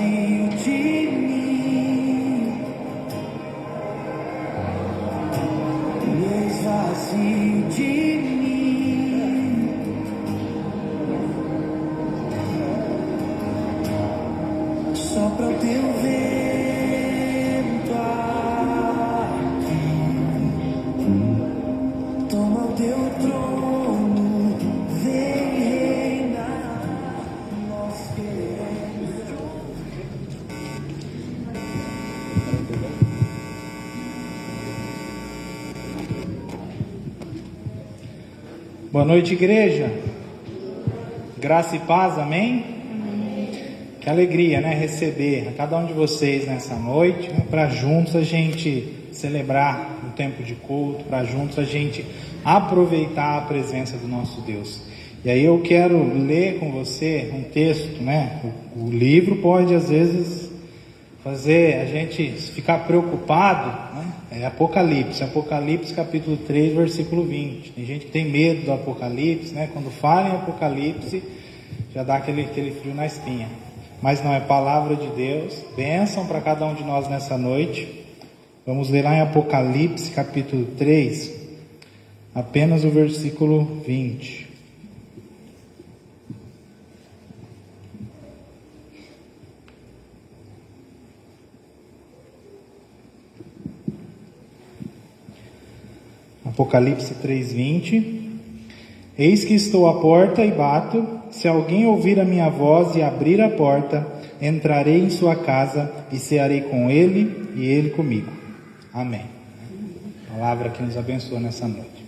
vazio de mim, me esvazio de mim, sopra o teu vento aqui, toma o teu trono, vem reinar, nós queremos. Boa noite, igreja. Graça e paz, amém? Que alegria, né? Receber a cada um de vocês nessa noite, né? Para juntos a gente celebrar o tempo de culto, para juntos a gente aproveitar a presença do nosso Deus. E aí eu quero ler com você um texto, né? O livro pode às vezes fazer a gente ficar preocupado, né? É Apocalipse capítulo 3, versículo 20. Tem gente que tem medo do Apocalipse, né? Quando fala em Apocalipse, já dá aquele frio na espinha. Mas não, é palavra de Deus, bênção para cada um de nós nessa noite. Vamos ler lá em Apocalipse capítulo 3, apenas o versículo 20. Apocalipse 3:20. Eis que estou à porta e bato. Se alguém ouvir a minha voz e abrir a porta, entrarei em sua casa e cearei com ele e ele comigo. Amém. Palavra que nos abençoa nessa noite.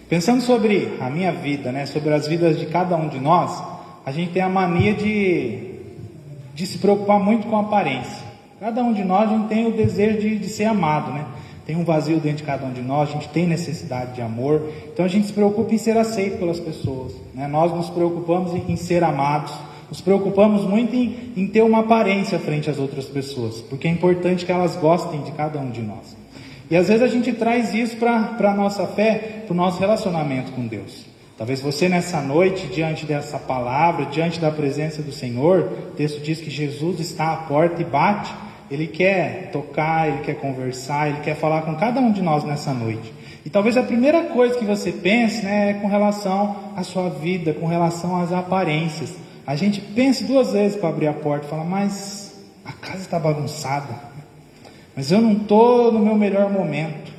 Pensando sobre a minha vida, né, sobre as vidas de cada um de nós, a gente tem a mania de se preocupar muito com a aparência. Cada um de nós, a gente tem o desejo de ser amado, né? Tem um vazio dentro de cada um de nós, a gente tem necessidade de amor, então a gente se preocupa em ser aceito pelas pessoas, né? Nós nos preocupamos em ser amados, nos preocupamos muito em ter uma aparência frente às outras pessoas, porque é importante que elas gostem de cada um de nós. E às vezes a gente traz isso para a nossa fé, para o nosso relacionamento com Deus. Talvez você nessa noite, diante dessa palavra, diante da presença do Senhor, o texto diz que Jesus está à porta e bate. Ele quer tocar, Ele quer conversar, Ele quer falar com cada um de nós nessa noite. E talvez a primeira coisa que você pense, né, é com relação à sua vida, com relação às aparências. A gente pensa duas vezes para abrir a porta e fala, mas a casa está bagunçada, mas eu não estou no meu melhor momento.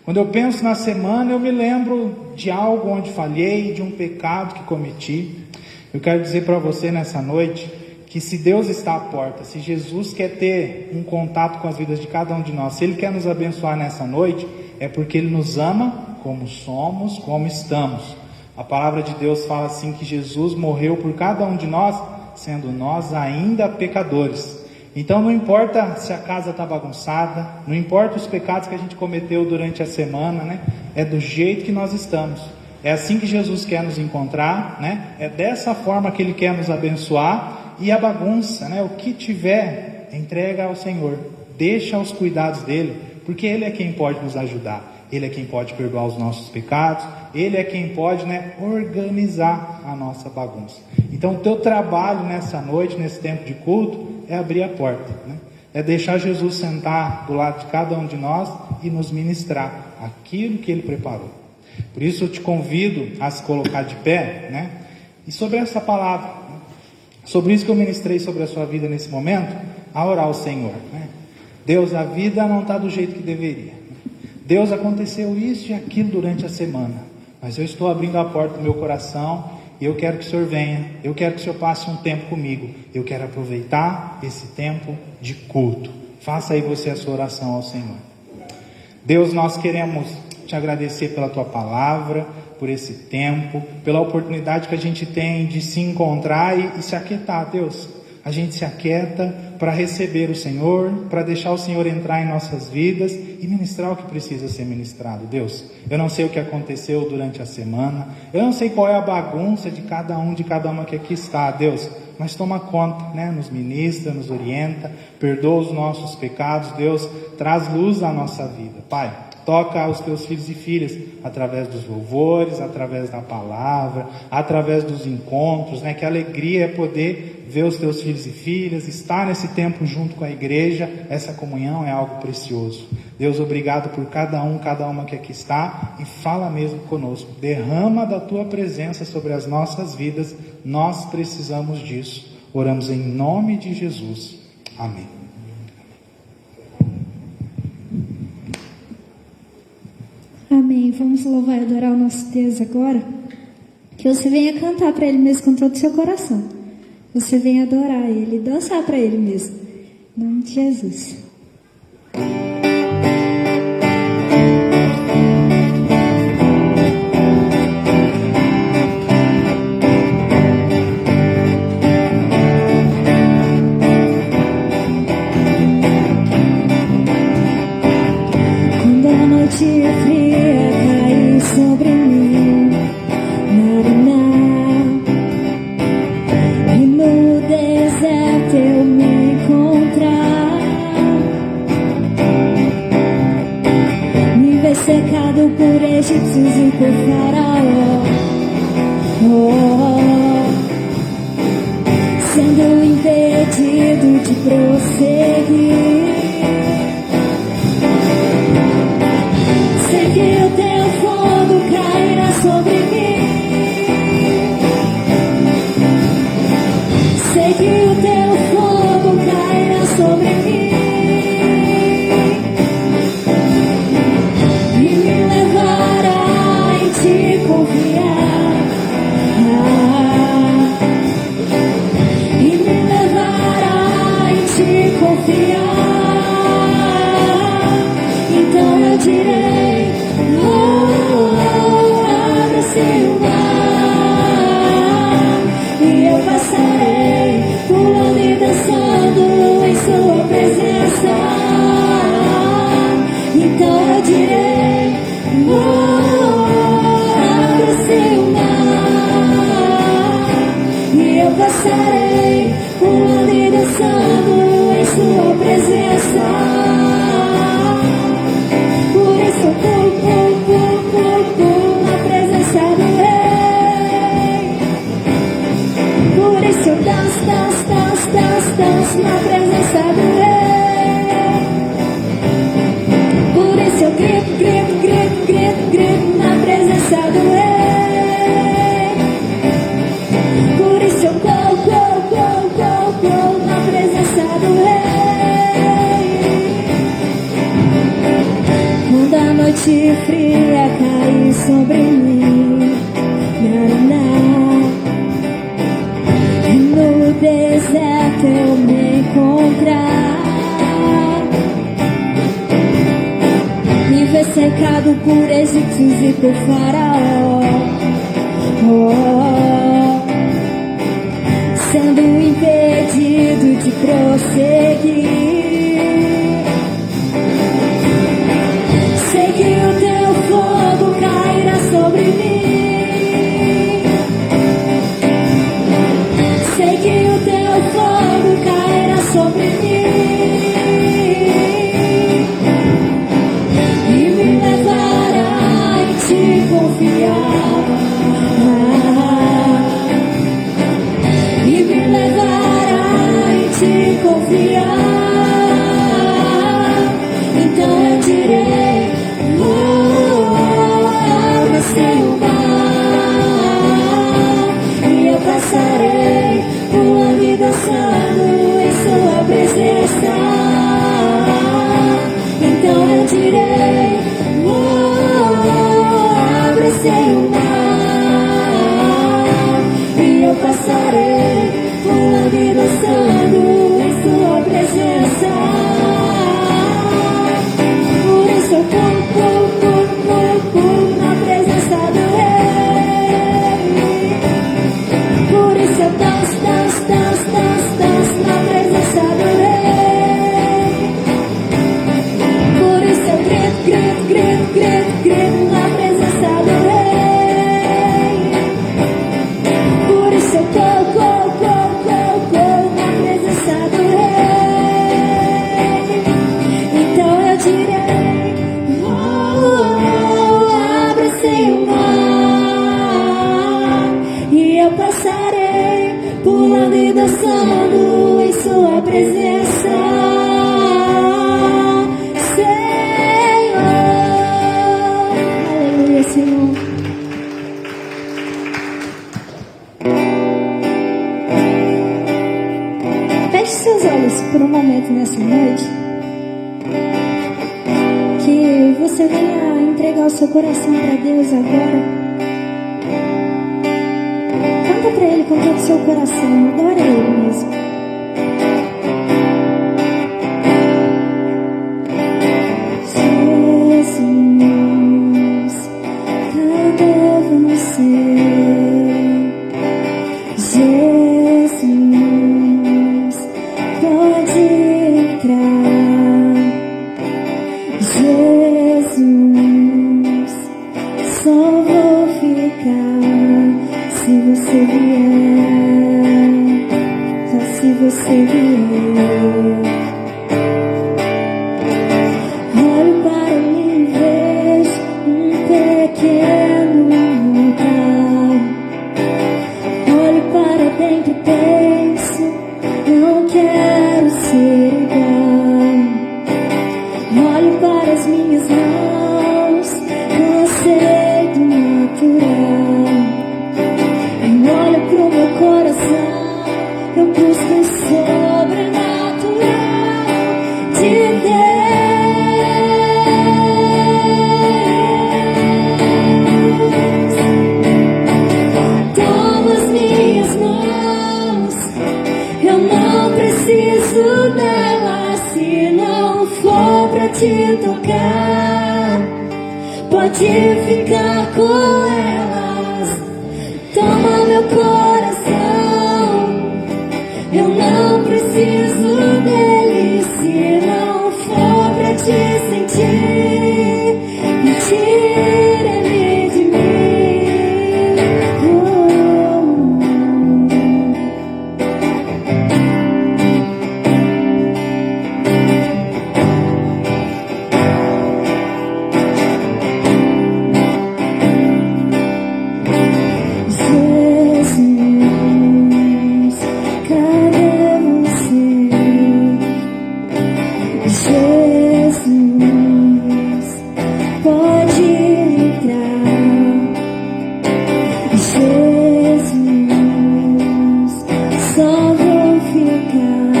Quando eu penso na semana, eu me lembro de algo onde falhei, de um pecado que cometi. Eu quero dizer para você nessa noite, que se Deus está à porta, se Jesus quer ter um contato com as vidas de cada um de nós, se Ele quer nos abençoar nessa noite, é porque Ele nos ama como somos, como estamos. A palavra de Deus fala assim que Jesus morreu por cada um de nós, sendo nós ainda pecadores. Então não importa se a casa está bagunçada, não importa os pecados que a gente cometeu durante a semana, né? É do jeito que nós estamos. É assim que Jesus quer nos encontrar, né? É dessa forma que Ele quer nos abençoar. E a bagunça, né? O que tiver, entrega ao Senhor, deixa aos cuidados dEle, porque Ele é quem pode nos ajudar, Ele é quem pode perdoar os nossos pecados, Ele é quem pode, né, organizar a nossa bagunça. Então o teu trabalho nessa noite, nesse tempo de culto, é abrir a porta, né? É deixar Jesus sentar do lado de cada um de nós e nos ministrar aquilo que Ele preparou. Por isso eu te convido a se colocar de pé, né? E sobre essa palavra, sobre isso que eu ministrei sobre a sua vida nesse momento, a orar ao Senhor, né? Deus, a vida não está do jeito que deveria. Deus, aconteceu isso e aquilo durante a semana, mas eu estou abrindo a porta do meu coração e eu quero que o Senhor venha, eu quero que o Senhor passe um tempo comigo, eu quero aproveitar esse tempo de culto. Faça aí você a sua oração ao Senhor. Deus, nós queremos te agradecer pela tua palavra, por esse tempo, pela oportunidade que a gente tem de se encontrar e se aquietar, Deus. A gente se aquieta para receber o Senhor, para deixar o Senhor entrar em nossas vidas e ministrar o que precisa ser ministrado, Deus. Eu não sei o que aconteceu durante a semana, eu não sei qual é a bagunça de cada uma que aqui está, Deus, mas toma conta, né? Nos ministra, nos orienta, perdoa os nossos pecados, Deus, traz luz à nossa vida, Pai. Toca os teus filhos e filhas através dos louvores, através da palavra, através dos encontros, né? Que alegria é poder ver os teus filhos e filhas, estar nesse tempo junto com a igreja. Essa comunhão é algo precioso. Deus, obrigado por cada uma que aqui está, e fala mesmo conosco. Derrama da tua presença sobre as nossas vidas. Nós precisamos disso. Oramos em nome de Jesus. Amém. Amém. Vamos louvar e adorar o nosso Deus agora. Que você venha cantar para Ele mesmo com todo o seu coração. Você venha adorar Ele, dançar para Ele mesmo. Em nome de Jesus. Quando a noite fria cair sobre mim, e no deserto eu me encontrar, me ver cercado por egípcios e por faraó, sendo impedido de prosseguir. Sei que o teu fogo cairá sobre mim. Sei que o teu fogo cairá sobre mim e me levará em te confiar, e me levará em te confiar. Então eu direi: abra-se o mar, e eu passarei pulando e dançando em sua presença. Então eu direi: abra-se o mar, e eu passarei pulando e dançando em sua presença. Por isso eu pulo na presença do Rei. Por isso eu danço na presença do Rei. Por isso eu grito na presença do Rei. Por isso eu corro na presença do Rei. Quando a noite fria cair sobre mim, e no deserto eu me encontrar, me ver cercado por egípcios e por faraó, sendo impedido de prosseguir. Sei que o teu fogo cairá sobre mim. Sei que o teu fogo cairá sobre mim e me levará em te confiar, e me levará em te confiar. Então eu direi: abra-se o mar, e eu passarei pulando e dançando em sua presença. Então eu direi: abra-se o mar, e eu passarei pulando e dançando em sua presença. Por isso eu pulo na presença do Rei. Por isso eu danço na presença do Rei. Por isso eu grito na presença do Rei. Por isso eu corro na presença do Rei. Então eu direi: passarei, pulando e dançando em sua presença, Senhor. Aleluia, Senhor. Feche seus olhos por um momento nessa noite. Que você venha entregar o seu coração para Deus agora. Canta para Ele com todo o seu coração. Adora Ele mesmo. Jesus, cadê você? Jesus, pode entrar. Jesus, só vou ficar se você vier, só se você vier. Olho para mim e vejo um pequeno lugar. Olho para dentro e penso, não quero ser igual. Olho para as minhas mãos, cansei do natural. Eu olho pro meu coração, eu busco o sobrenatural de Deus. Toma as minhas mãos, eu não preciso delas se não for pra te tocar. Pode ficar com elas. Toma meu coração, eu não preciso dele se não for pra te sentir. Me tira ele de mim. Jesus, cadê você? Jesus, pode entrar. Jesus, só vou ficar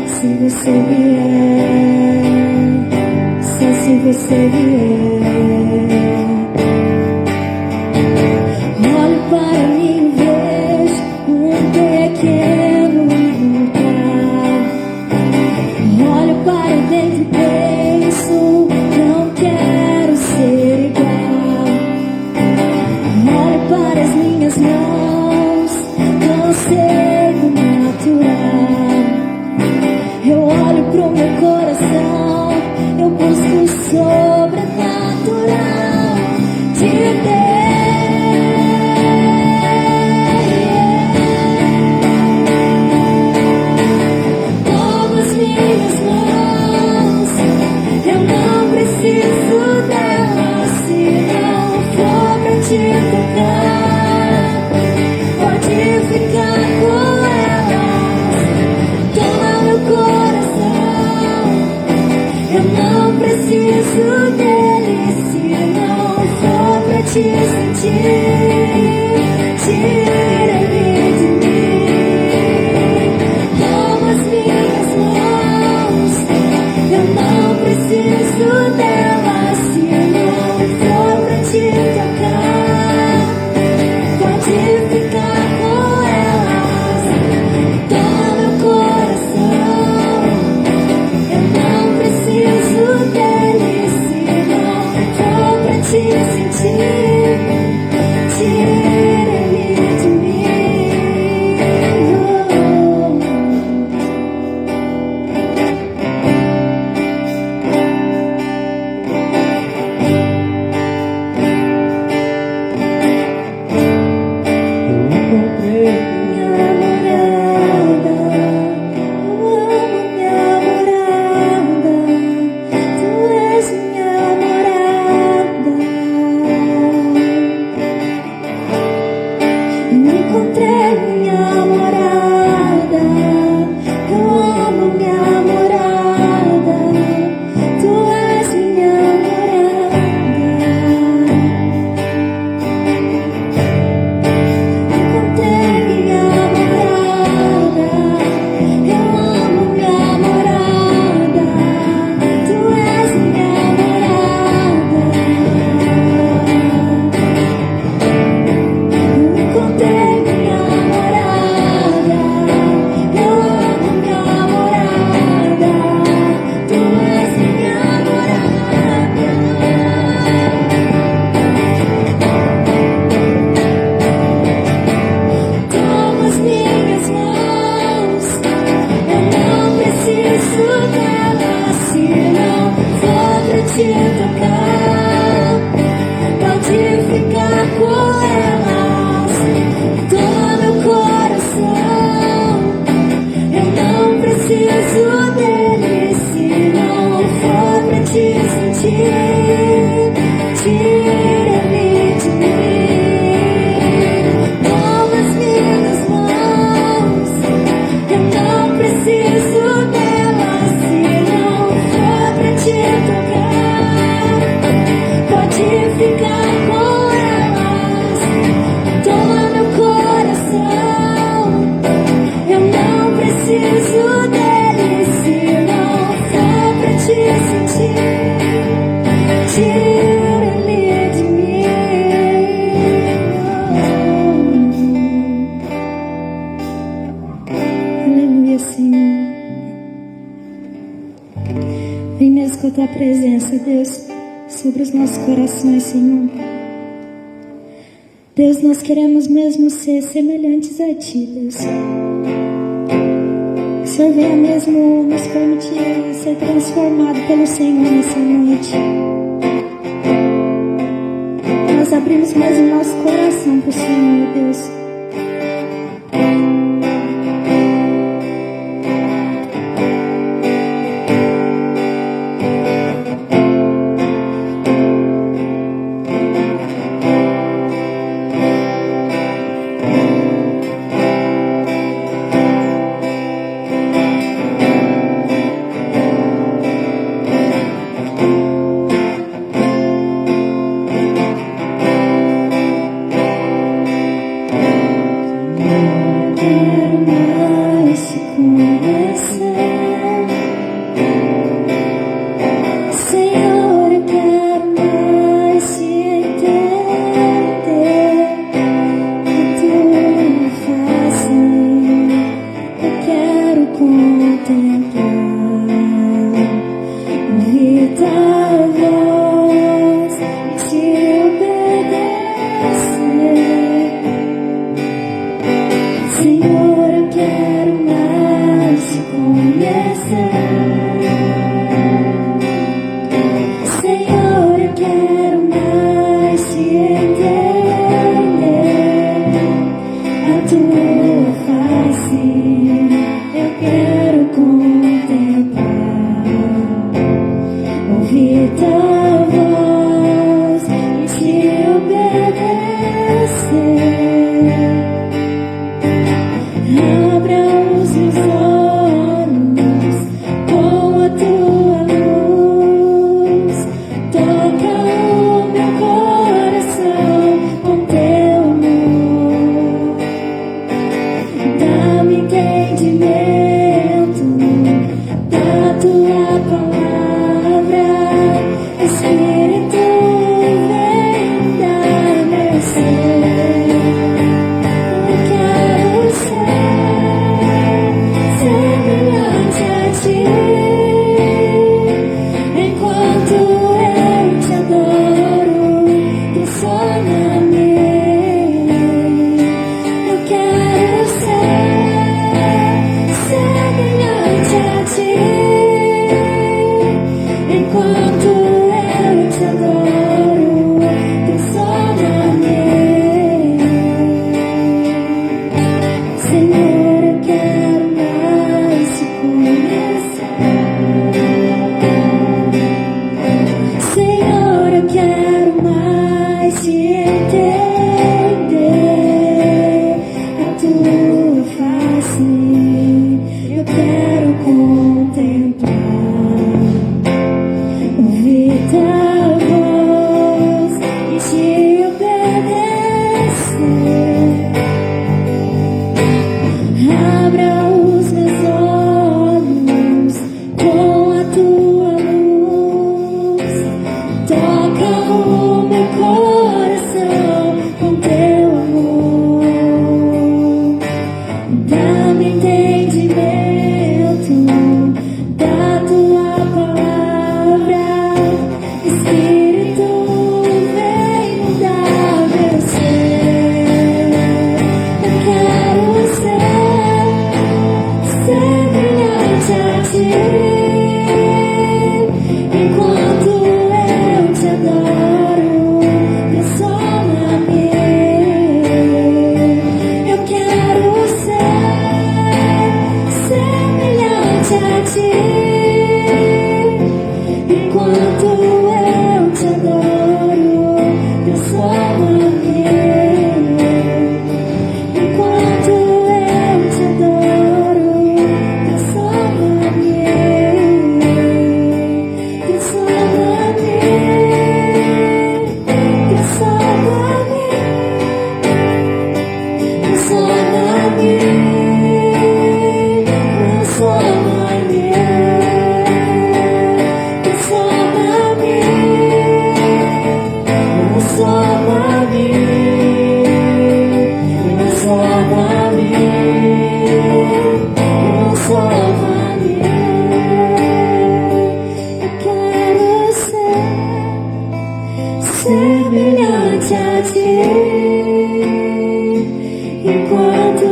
se você vier, só se você vier. Olho para mim e vejo um pequeno lugar. Olho para dentro e penso, não quero ser igual. Olho para as minhas mãos, cansei do natural. Eu olho pro meu coração, eu busco o sobrenatural de Deus. Toma as minhas mãos, eu não preciso delas se não for pra te tocar. Pode ficar com elas. Toma meu coração, eu não preciso dele se não for pra te sentir. Tira ele de mim. Toma as minhas mãos, eu não preciso delas se não for pra te tocar. Pode ficar com elas. com a tua presença, Deus, sobre os nossos corações, Senhor. Deus, nós queremos mesmo ser semelhantes a Ti, Deus. Que o Senhor venha mesmo nos permitir ser transformado pelo Senhor nessa noite. Nós abrimos mesmo nosso coração para o Senhor, Deus.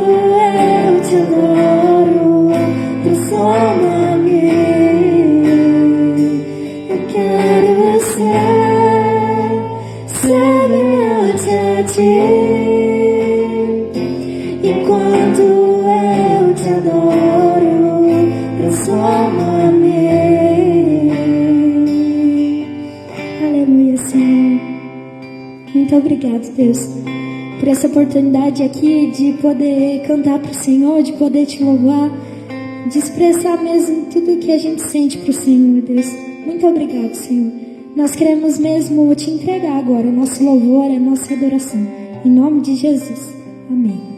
eu te adoro, transforma-me. Eu quero ser semelhante a ti. Enquanto eu te adoro, transforma-me. Aleluia, Senhor. Muito obrigado, Deus, por essa oportunidade aqui de poder cantar para o Senhor, de poder te louvar, de expressar mesmo tudo que a gente sente para o Senhor, Deus. Muito obrigado, Senhor. Nós queremos mesmo te entregar agora o nosso louvor, a nossa adoração. Em nome de Jesus. Amém.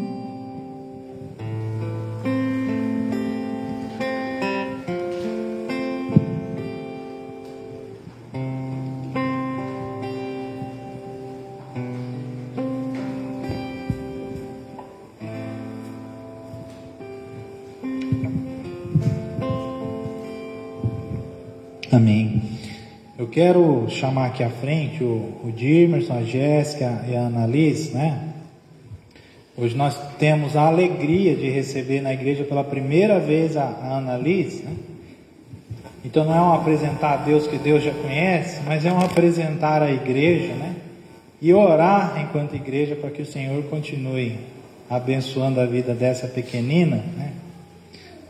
Amém. Eu quero chamar aqui à frente o Dimerson, a Jéssica e a Annalise, né? Hoje nós temos a alegria de receber na igreja pela primeira vez a Annalise, né? Então não é um apresentar a Deus que Deus já conhece, mas é um apresentar a igreja, né? E orar enquanto igreja para que o Senhor continue abençoando a vida dessa pequenina, né?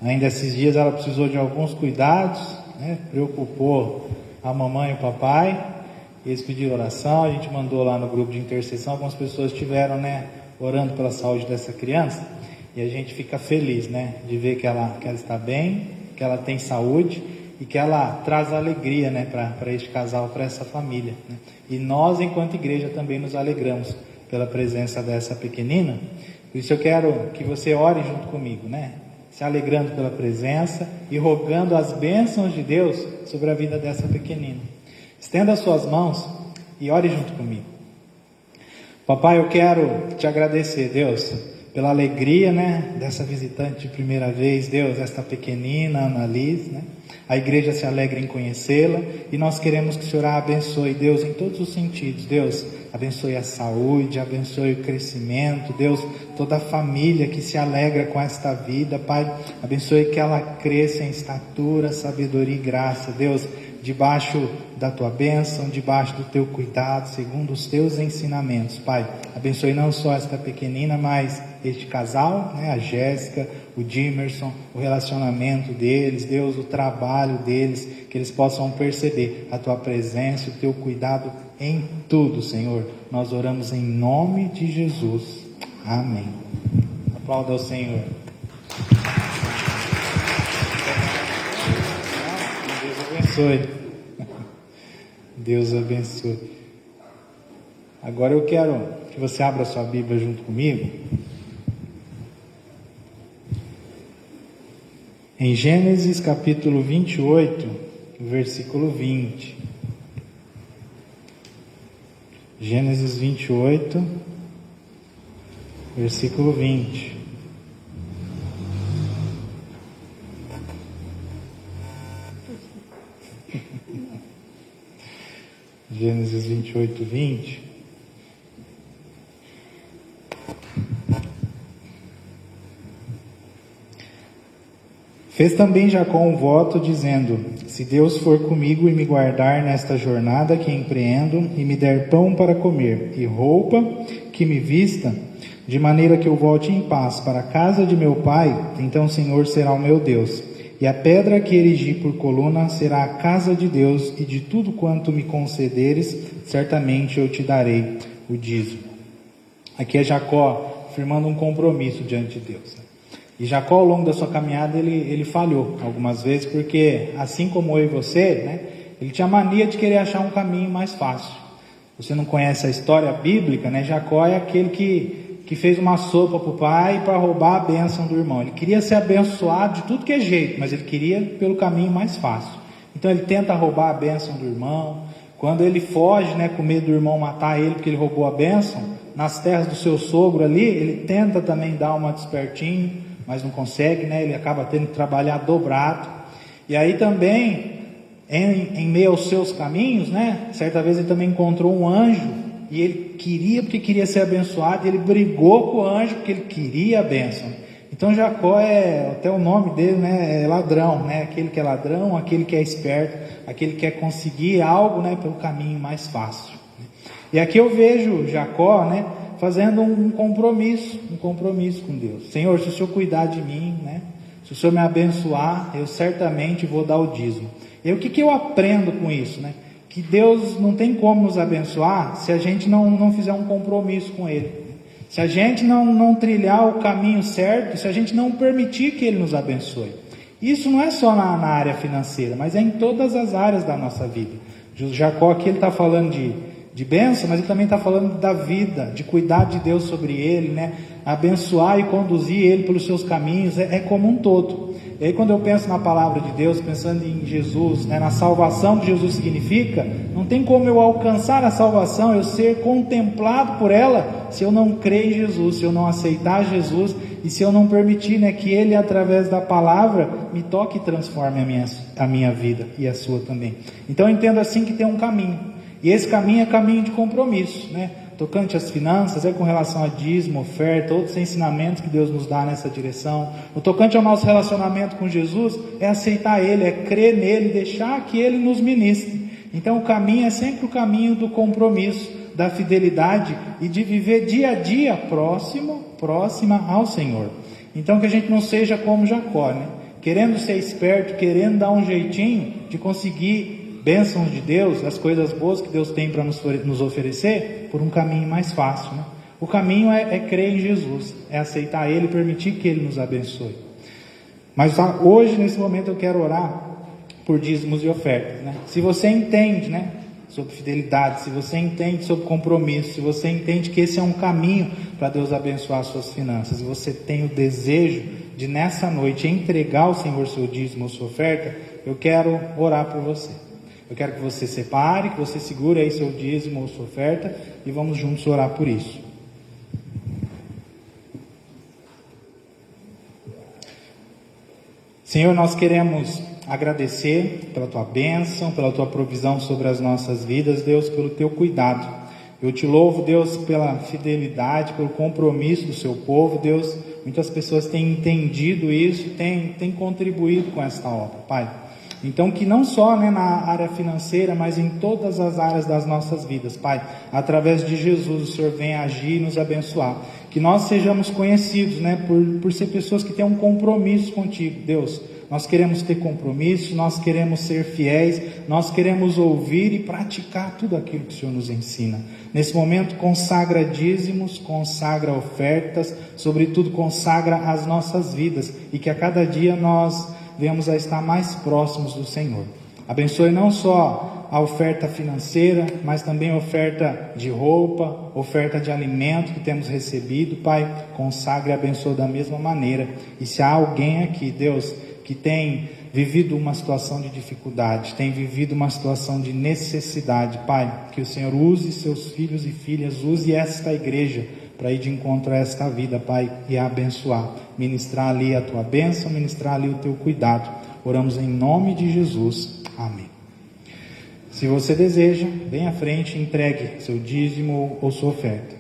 Ainda esses dias ela precisou de alguns cuidados, né? Preocupou a mamãe e o papai, eles pediram oração, a gente mandou lá no grupo de intercessão, algumas pessoas estiveram, né, orando pela saúde dessa criança, e a gente fica feliz, né, de ver que ela está bem, que ela tem saúde e que ela traz alegria, né, para este casal, para essa família, né? E nós, enquanto igreja, também nos alegramos pela presença dessa pequenina. Por isso eu quero que você ore junto comigo, né, se alegrando pela presença e rogando as bênçãos de Deus sobre a vida dessa pequenina. Estenda as suas mãos e ore junto comigo. Papai, eu quero te agradecer, Deus, pela alegria, né, dessa visitante de primeira vez, Deus, esta pequenina, Annalise, né? A igreja se alegra em conhecê-la e nós queremos que o Senhor a abençoe, Deus, em todos os sentidos. Deus, abençoe a saúde, abençoe o crescimento, Deus, toda a família que se alegra com esta vida, Pai, abençoe que ela cresça em estatura, sabedoria e graça, Deus, debaixo da tua bênção, debaixo do teu cuidado, segundo os teus ensinamentos, Pai. Abençoe não só esta pequenina, mas este casal, né, a Jéssica, o Dimerson, o relacionamento deles, Deus, o trabalho deles, que eles possam perceber a tua presença, o teu cuidado em tudo, Senhor. Nós oramos em nome de Jesus. Amém. Aplauda ao Senhor. Deus abençoe. Deus abençoe. Agora eu quero que você abra sua Bíblia junto comigo em Gênesis capítulo 28, versículo 20. Gênesis 28, versículo 20. Gênesis 28, 20. Fez também Jacó um voto, dizendo: se Deus for comigo e me guardar nesta jornada que empreendo, e me der pão para comer, e roupa que me vista, de maneira que eu volte em paz para a casa de meu pai, então o Senhor será o meu Deus. E a pedra que erigi por coluna será a casa de Deus, e de tudo quanto me concederes, certamente eu te darei o dízimo. Aqui é Jacó firmando um compromisso diante de Deus. E Jacó, ao longo da sua caminhada, ele falhou algumas vezes, porque assim como eu e você, né, ele tinha mania de querer achar um caminho mais fácil. Você não conhece a história bíblica, né? Jacó é aquele que fez uma sopa para o pai para roubar a bênção do irmão. Ele queria ser abençoado de tudo que é jeito, mas ele queria pelo caminho mais fácil. Então ele tenta roubar a bênção do irmão. Quando ele foge, né, com medo do irmão matar ele porque ele roubou a bênção, nas terras do seu sogro ali, ele tenta também dar uma despertinho, mas não consegue, né? Ele acaba tendo que trabalhar dobrado. E aí também, em meio aos seus caminhos, né? Certa vez ele também encontrou um anjo e ele queria, porque queria ser abençoado, e ele brigou com o anjo porque ele queria a bênção. Então Jacó até o nome dele, né, é ladrão, né, aquele que é ladrão, aquele que é esperto, aquele que quer conseguir algo, né, pelo caminho mais fácil. E aqui eu vejo Jacó, né, fazendo um compromisso com Deus. Senhor, se o Senhor cuidar de mim, né, se o Senhor me abençoar, eu certamente vou dar o dízimo. E o que eu aprendo com isso, né? Que Deus não tem como nos abençoar se a gente não fizer um compromisso com Ele. Se a gente não trilhar o caminho certo, se a gente não permitir que Ele nos abençoe. Isso não é só na área financeira, mas é em todas as áreas da nossa vida. Jacó aqui ele está falando de bênção, mas ele também está falando da vida, de cuidar de Deus sobre ele, né? Abençoar e conduzir ele pelos seus caminhos, é como um todo. E aí quando eu penso na palavra de Deus, pensando em Jesus, né, na salvação que Jesus significa, não tem como eu alcançar a salvação, eu ser contemplado por ela, se eu não crer em Jesus, se eu não aceitar Jesus, e se eu não permitir, né, que Ele, através da palavra, me toque e transforme a minha vida, e a sua também. Então eu entendo assim que tem um caminho, e esse caminho é caminho de compromisso, né? Tocante às finanças, é com relação a dízimo, oferta, outros ensinamentos que Deus nos dá nessa direção. O tocante ao nosso relacionamento com Jesus, é aceitar Ele, é crer nele, deixar que Ele nos ministre. Então o caminho é sempre o caminho do compromisso, da fidelidade e de viver dia a dia próxima ao Senhor. Então que a gente não seja como Jacó, né? Querendo ser esperto, querendo dar um jeitinho de conseguir bênçãos de Deus, as coisas boas que Deus tem para nos oferecer, por um caminho mais fácil, né? O caminho é crer em Jesus, é aceitar Ele e permitir que Ele nos abençoe. Mas hoje, nesse momento, eu quero orar por dízimos e ofertas, né? Se você entende, né, sobre fidelidade, se você entende sobre compromisso, se você entende que esse é um caminho para Deus abençoar as suas finanças, e você tem o desejo de nessa noite entregar ao Senhor seu dízimo ou sua oferta, eu quero orar por você. Eu quero que você separe, que você segure aí seu dízimo ou sua oferta, e vamos juntos orar por isso. Senhor, nós queremos agradecer pela Tua bênção, pela Tua provisão sobre as nossas vidas, Deus, pelo Teu cuidado. Eu te louvo, Deus, pela fidelidade, pelo compromisso do Seu povo, Deus. Muitas pessoas têm entendido isso, têm contribuído com esta obra, Pai. Então que não só, né, na área financeira, mas em todas as áreas das nossas vidas, Pai, através de Jesus o Senhor venha agir e nos abençoar. Que nós sejamos conhecidos, né, por ser pessoas que têm um compromisso contigo, Deus. Nós queremos ter compromisso, nós queremos ser fiéis, nós queremos ouvir e praticar tudo aquilo que o Senhor nos ensina. Nesse momento consagra dízimos, consagra ofertas, sobretudo consagra as nossas vidas, e que a cada dia nós venhamos a estar mais próximos do Senhor. Abençoe não só a oferta financeira, mas também a oferta de roupa, oferta de alimento que temos recebido. Pai, consagre e abençoe da mesma maneira. E se há alguém aqui, Deus, que tem vivido uma situação de dificuldade, tem vivido uma situação de necessidade, Pai, que o Senhor use seus filhos e filhas, use esta igreja para ir de encontro a esta vida, Pai, e a abençoar, ministrar ali a Tua bênção, ministrar ali o Teu cuidado. Oramos em nome de Jesus, amém. Se você deseja, vem à frente e entregue seu dízimo ou sua oferta.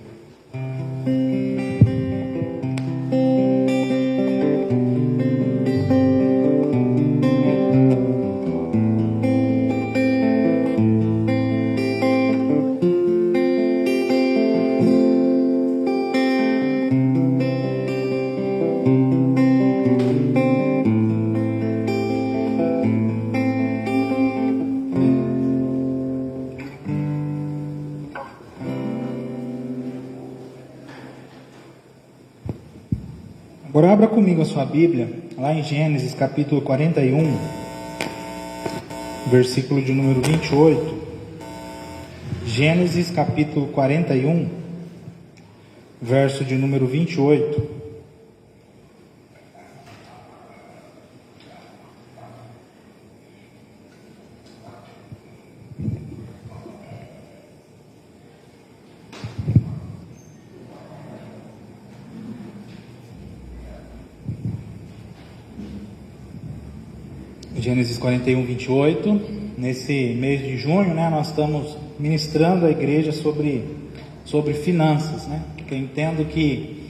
Agora abra comigo a sua Bíblia, lá em Gênesis capítulo 41, versículo de número 28. Gênesis capítulo 41, verso de número 28. Gênesis 41, 28, nesse mês de junho, né, nós estamos ministrando à igreja sobre sobre finanças, né? Porque eu entendo que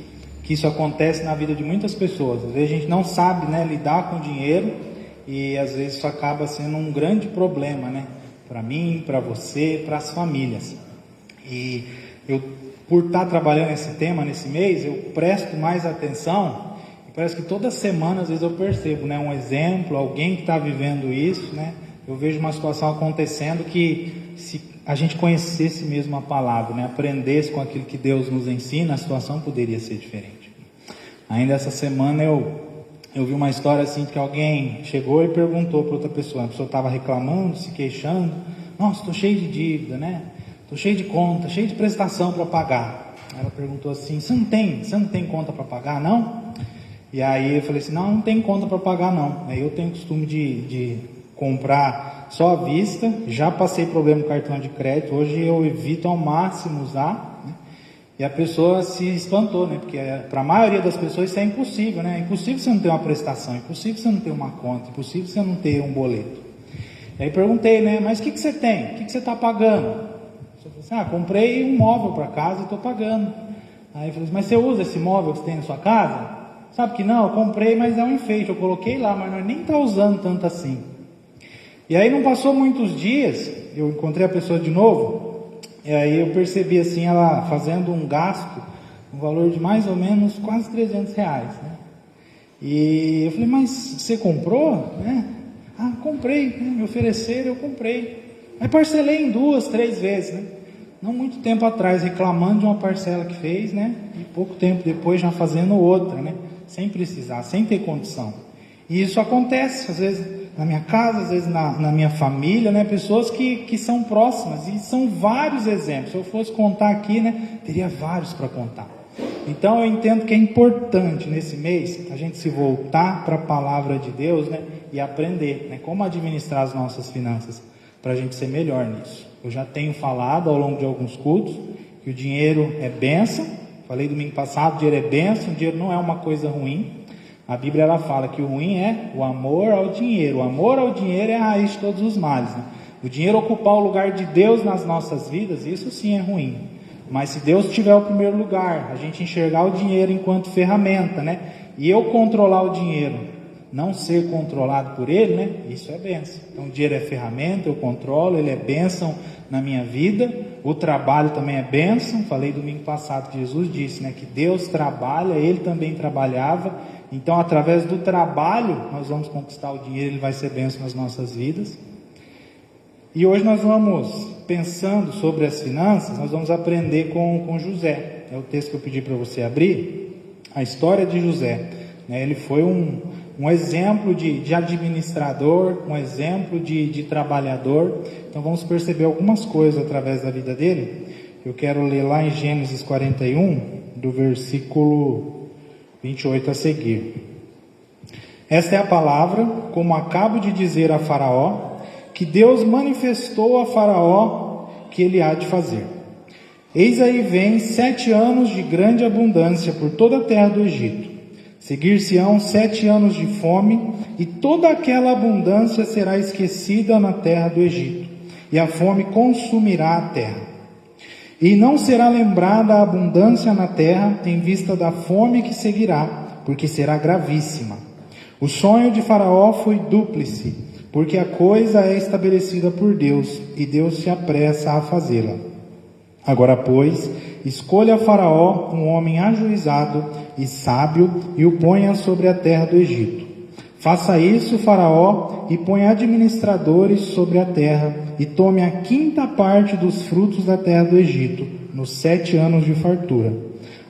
isso acontece na vida de muitas pessoas. Às vezes a gente não sabe, né, lidar com dinheiro e às vezes isso acaba sendo um grande problema, né? Para mim, para você, para as famílias. E eu, por estar trabalhando esse tema nesse mês, eu presto mais atenção. E parece que toda semana, às vezes eu percebo, né, um exemplo, alguém que está vivendo isso, né? Eu vejo uma situação acontecendo que, se a gente conhecesse mesmo a palavra, né, aprendesse com aquilo que Deus nos ensina, a situação poderia ser diferente. Ainda essa semana eu vi uma história assim, que alguém chegou e perguntou para outra pessoa. A pessoa estava reclamando, se queixando. Nossa, estou cheio de dívida, né? Estou cheio de conta, cheio de prestação para pagar. Ela perguntou assim: você não tem conta para pagar, não? E aí eu falei assim: não tem conta para pagar, não. Aí eu tenho costume de comprar só à vista. Já passei problema no cartão de crédito. Hoje eu evito ao máximo usar, né? E a pessoa se espantou, né? Porque para a maioria das pessoas isso é impossível, né? É impossível você não ter uma prestação, é impossível você não ter uma conta, é impossível você não ter um boleto. E aí perguntei, né? Mas o que você tem? O que você está pagando? Eu falei assim: comprei um móvel para casa e estou pagando. Aí eu falei assim: mas você usa esse móvel que você tem na sua casa? Sabe que não, eu comprei, mas é um enfeite, eu coloquei lá, mas nós nem está usando tanto assim. E aí não passou muitos dias, eu encontrei a pessoa de novo. E aí eu percebi assim, ela fazendo um gasto, um valor de mais ou menos quase R$300, né? E eu falei: mas você comprou? Né? Comprei, né? Me ofereceram, eu comprei. Aí parcelei em 2, 3 vezes, né? Não muito tempo atrás, reclamando de uma parcela que fez, né? E pouco tempo depois já fazendo outra, né? Sem precisar, sem ter condição. E isso acontece, às vezes na minha casa, às vezes na minha família, né? Pessoas que são próximas, e são vários exemplos. Se eu fosse contar aqui, né, teria vários para contar. Então eu entendo que é importante nesse mês a gente se voltar para a palavra de Deus, né, e aprender, né, como administrar as nossas finanças, para a gente ser melhor nisso. Eu já tenho falado ao longo de alguns cultos que o dinheiro é bênção. Falei domingo passado: o dinheiro é bênção, o dinheiro não é uma coisa ruim. A Bíblia ela fala que o ruim é o amor ao dinheiro. O amor ao dinheiro é a raiz de todos os males, né? O dinheiro ocupar o lugar de Deus nas nossas vidas, isso sim é ruim. Mas se Deus tiver o primeiro lugar, a gente enxergar o dinheiro enquanto ferramenta, né? E eu controlar o dinheiro, não ser controlado por ele, né? Isso é bênção. Então o dinheiro é ferramenta, eu controlo, ele é bênção na minha vida. O trabalho também é bênção. Falei domingo passado que Jesus disse, né, que Deus trabalha, ele também trabalhava. Então, através do trabalho, nós vamos conquistar o dinheiro, ele vai ser bênção nas nossas vidas. E hoje nós vamos, pensando sobre as finanças, nós vamos aprender com José. É o texto que eu pedi para você abrir, a história de José. Ele foi um exemplo de administrador, um exemplo de trabalhador. Então vamos perceber algumas coisas através da vida dele. Eu quero ler lá em Gênesis 41, do versículo 28 a seguir. Esta é a palavra, como acabo de dizer a Faraó, que Deus manifestou a Faraó que ele há de fazer. Eis aí vem 7 anos de grande abundância por toda a terra do Egito. Seguir-se-ão 7 anos de fome, e toda aquela abundância será esquecida na terra do Egito, e a fome consumirá a terra. E não será lembrada a abundância na terra em vista da fome que seguirá, porque será gravíssima. O sonho de Faraó foi dúplice, porque a coisa é estabelecida por Deus, e Deus se apressa a fazê-la. Agora, pois, escolha Faraó um homem ajuizado e sábio, e o ponha sobre a terra do Egito. Faça isso, Faraó, e ponha administradores sobre a terra, e tome a 5ª parte dos frutos da terra do Egito, nos 7 anos de fartura.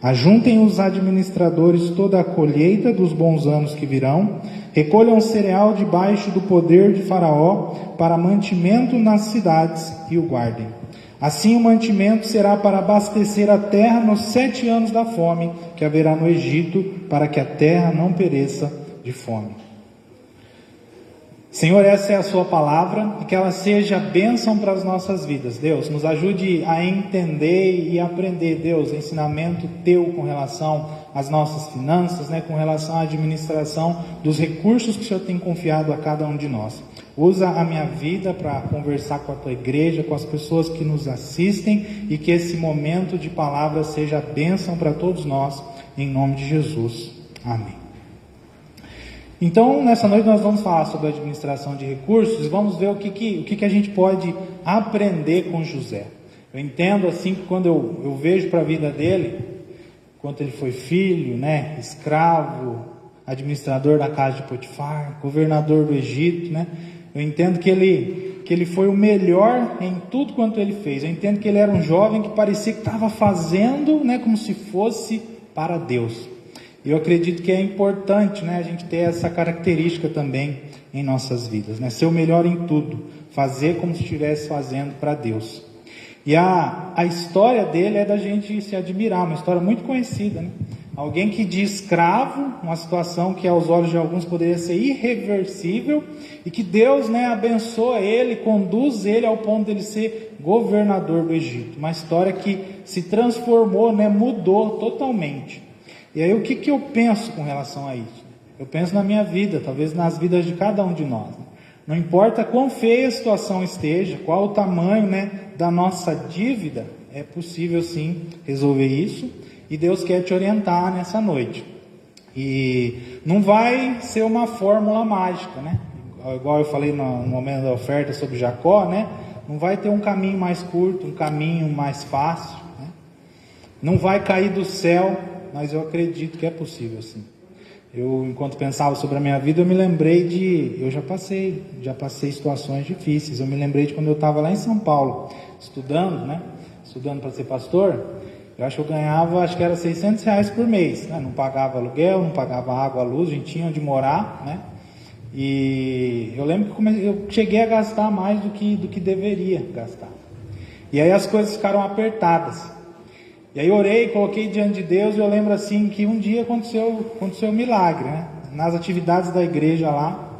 Ajuntem os administradores toda a colheita dos bons anos que virão, recolham o cereal debaixo do poder de Faraó, para mantimento nas cidades, e o guardem. Assim o mantimento será para abastecer a terra nos 7 anos da fome que haverá no Egito, para que a terra não pereça de fome. Senhor, essa é a sua palavra e que ela seja bênção para as nossas vidas. Deus, nos ajude a entender e aprender, Deus, ensinamento teu com relação às nossas finanças, né, com relação à administração dos recursos que o Senhor tem confiado a cada um de nós. Usa a minha vida para conversar com a tua igreja, com as pessoas que nos assistem e que esse momento de palavra seja bênção para todos nós, em nome de Jesus. Amém. Então, nessa noite nós vamos falar sobre a administração de recursos e vamos ver o que a gente pode aprender com José. Eu entendo assim que quando eu vejo para a vida dele, quanto ele foi filho, né, escravo, administrador da casa de Potifar, governador do Egito, né, eu entendo que ele foi o melhor em tudo quanto ele fez. Eu entendo que ele era um jovem que parecia que estava fazendo, né, como se fosse para Deus. E eu acredito que é importante, né, a gente ter essa característica também em nossas vidas, né, ser o melhor em tudo, fazer como se estivesse fazendo para Deus. E a história dele é da gente se admirar, uma história muito conhecida, né? Alguém que de escravo, uma situação que aos olhos de alguns poderia ser irreversível, e que Deus, né, abençoa ele, conduz ele ao ponto de ele ser governador do Egito. Uma história que se transformou, né, mudou totalmente. E aí o que eu penso com relação a isso? Eu penso na minha vida, talvez nas vidas de cada um de nós. Não importa quão feia a situação esteja, qual o tamanho, né, da nossa dívida, é possível sim resolver isso. E Deus quer te orientar nessa noite. E não vai ser uma fórmula mágica, né? Igual eu falei no momento da oferta sobre Jacó, né? Não vai ter um caminho mais curto, um caminho mais fácil, né? Não vai cair do céu, mas eu acredito que é possível sim. Eu, enquanto pensava sobre a minha vida, eu me lembrei eu já passei situações difíceis. Eu me lembrei de quando eu estava lá em São Paulo, estudando, né? Estudando para ser pastor. Eu acho que eu ganhava, acho que era R$600 por mês, né? Não pagava aluguel, não pagava água, luz, a gente tinha onde morar, né? E eu lembro que eu cheguei a gastar mais do que deveria gastar. E aí as coisas ficaram apertadas. E aí eu orei, coloquei diante de Deus, e eu lembro assim que um dia aconteceu um milagre, né? Nas atividades da igreja lá,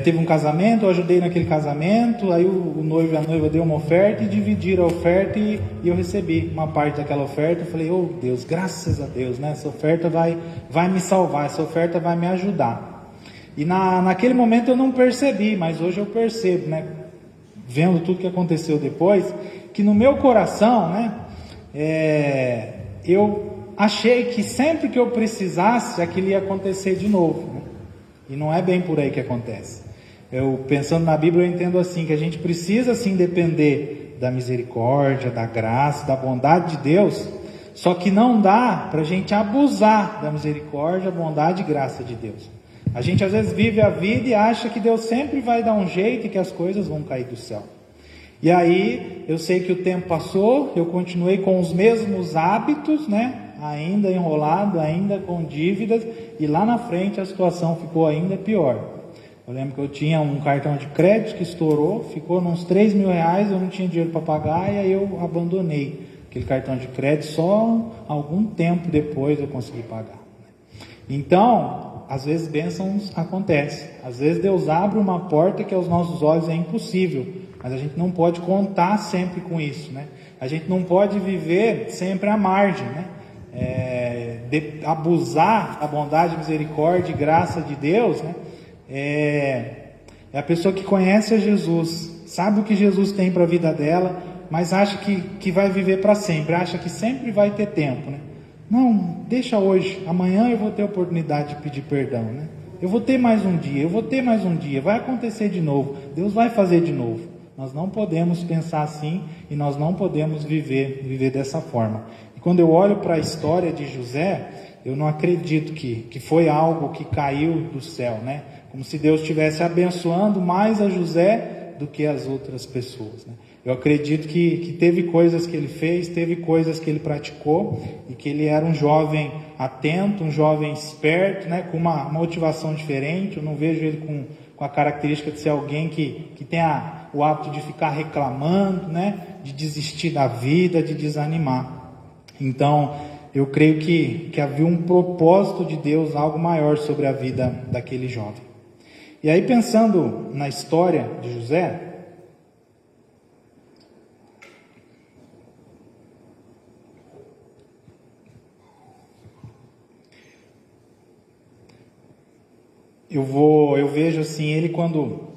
teve um casamento, eu ajudei naquele casamento, aí o noivo e a noiva deu uma oferta e dividiram a oferta e eu recebi uma parte daquela oferta. Eu falei, oh Deus, graças a Deus, né? Essa oferta vai me salvar, essa oferta vai me ajudar. E naquele momento eu não percebi, mas hoje eu percebo, né? Vendo tudo que aconteceu depois, que no meu coração, né? Eu achei que sempre que eu precisasse, aquilo ia acontecer de novo, né? E não é bem por aí que acontece. Eu, pensando na Bíblia, eu entendo assim, que a gente precisa sim depender da misericórdia, da graça, da bondade de Deus, só que não dá para a gente abusar da misericórdia, bondade e graça de Deus. A gente às vezes vive a vida e acha que Deus sempre vai dar um jeito e que as coisas vão cair do céu. E aí, eu sei que o tempo passou, eu continuei com os mesmos hábitos, né? Ainda enrolado, ainda com dívidas, e lá na frente a situação ficou ainda pior. Eu lembro que eu tinha um cartão de crédito que estourou, ficou nos R$3.000, eu não tinha dinheiro para pagar, e aí eu abandonei aquele cartão de crédito, só algum tempo depois eu consegui pagar. Então, às vezes bênçãos acontecem, às vezes Deus abre uma porta que aos nossos olhos é impossível, mas a gente não pode contar sempre com isso, né? A gente não pode viver sempre à margem, né? Abusar da bondade, misericórdia e graça de Deus, né? É a pessoa que conhece a Jesus, sabe o que Jesus tem para a vida dela, mas acha que vai viver para sempre, acha que sempre vai ter tempo, né? Não, deixa hoje, amanhã eu vou ter oportunidade de pedir perdão, né? Eu vou ter mais um dia, vai acontecer de novo, Deus vai fazer de novo. Nós não podemos pensar assim e nós não podemos viver dessa forma. E quando eu olho para a história de José, eu não acredito que foi algo que caiu do céu, né? Como se Deus estivesse abençoando mais a José do que as outras pessoas, né? Eu acredito que teve coisas que ele fez, teve coisas que ele praticou, e que ele era um jovem atento, um jovem esperto, né? Com uma motivação diferente. Eu não vejo ele com a característica de ser alguém que tem o hábito de ficar reclamando, né? De desistir da vida, de desanimar. Então, eu creio que havia um propósito de Deus, algo maior sobre a vida daquele jovem. E aí, pensando na história de José, eu vejo assim, ele quando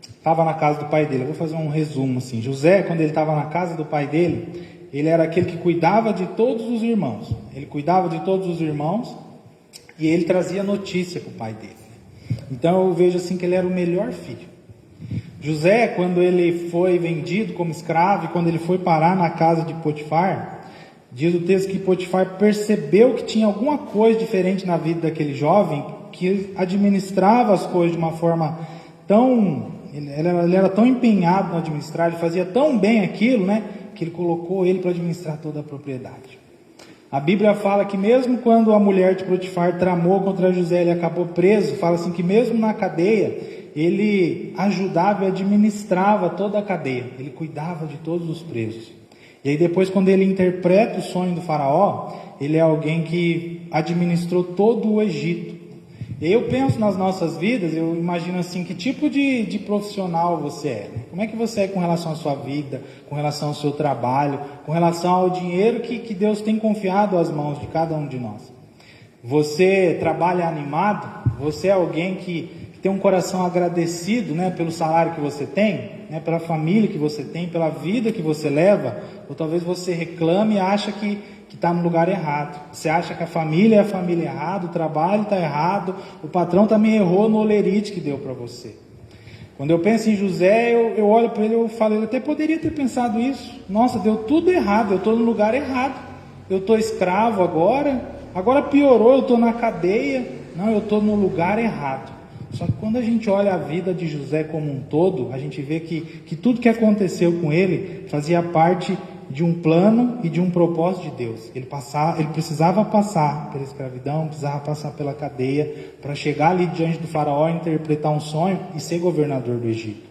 estava na casa do pai dele, eu vou fazer um resumo assim. José, quando ele estava na casa do pai dele, ele era aquele que cuidava de todos os irmãos. Ele cuidava de todos os irmãos e ele trazia notícia para o pai dele. Então eu vejo assim que ele era o melhor filho. José, quando ele foi vendido como escravo e quando ele foi parar na casa de Potifar, diz o texto que Potifar percebeu que tinha alguma coisa diferente na vida daquele jovem, que ele administrava as coisas de uma forma tão... Ele era tão empenhado no administrar, ele fazia tão bem aquilo, né, que ele colocou ele para administrar toda a propriedade. A Bíblia fala que mesmo quando a mulher de Potifar tramou contra José, ele acabou preso, fala assim que mesmo na cadeia, ele ajudava e administrava toda a cadeia, ele cuidava de todos os presos. E aí depois, quando ele interpreta o sonho do faraó, ele é alguém que administrou todo o Egito. E eu penso nas nossas vidas, eu imagino assim, que tipo de profissional você é, né? Como é que você é com relação à sua vida, com relação ao seu trabalho, com relação ao dinheiro que Deus tem confiado às mãos de cada um de nós? Você trabalha animado? Você é alguém que tem um coração agradecido, né, pelo salário que você tem, né, pela família que você tem, pela vida que você leva? Ou talvez você reclame e acha que está no lugar errado. Você acha que a família é errada, o trabalho está errado, o patrão também errou no olerite que deu para você. Quando eu penso em José, eu olho para ele e eu falo, ele até poderia ter pensado isso. Nossa, deu tudo errado, eu estou no lugar errado. Eu estou escravo agora piorou, eu estou na cadeia. Não, eu estou no lugar errado. Só que quando a gente olha a vida de José como um todo, a gente vê que tudo que aconteceu com ele fazia parte de um plano e de um propósito de Deus. Ele precisava passar pela escravidão, precisava passar pela cadeia, para chegar ali diante do faraó, interpretar um sonho e ser governador do Egito.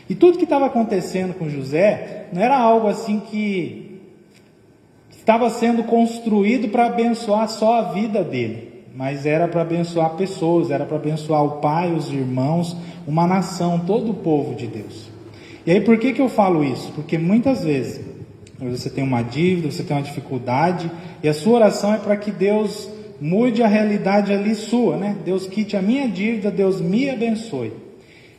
E tudo que estava acontecendo com José, não era algo assim que estava sendo construído para abençoar só a vida dele, mas era para abençoar pessoas, era para abençoar o pai, os irmãos, uma nação, todo o povo de Deus. E aí por que eu falo isso? Porque muitas vezes você tem uma dívida, você tem uma dificuldade, e a sua oração é para que Deus mude a realidade ali sua, né? Deus quite a minha dívida, Deus me abençoe.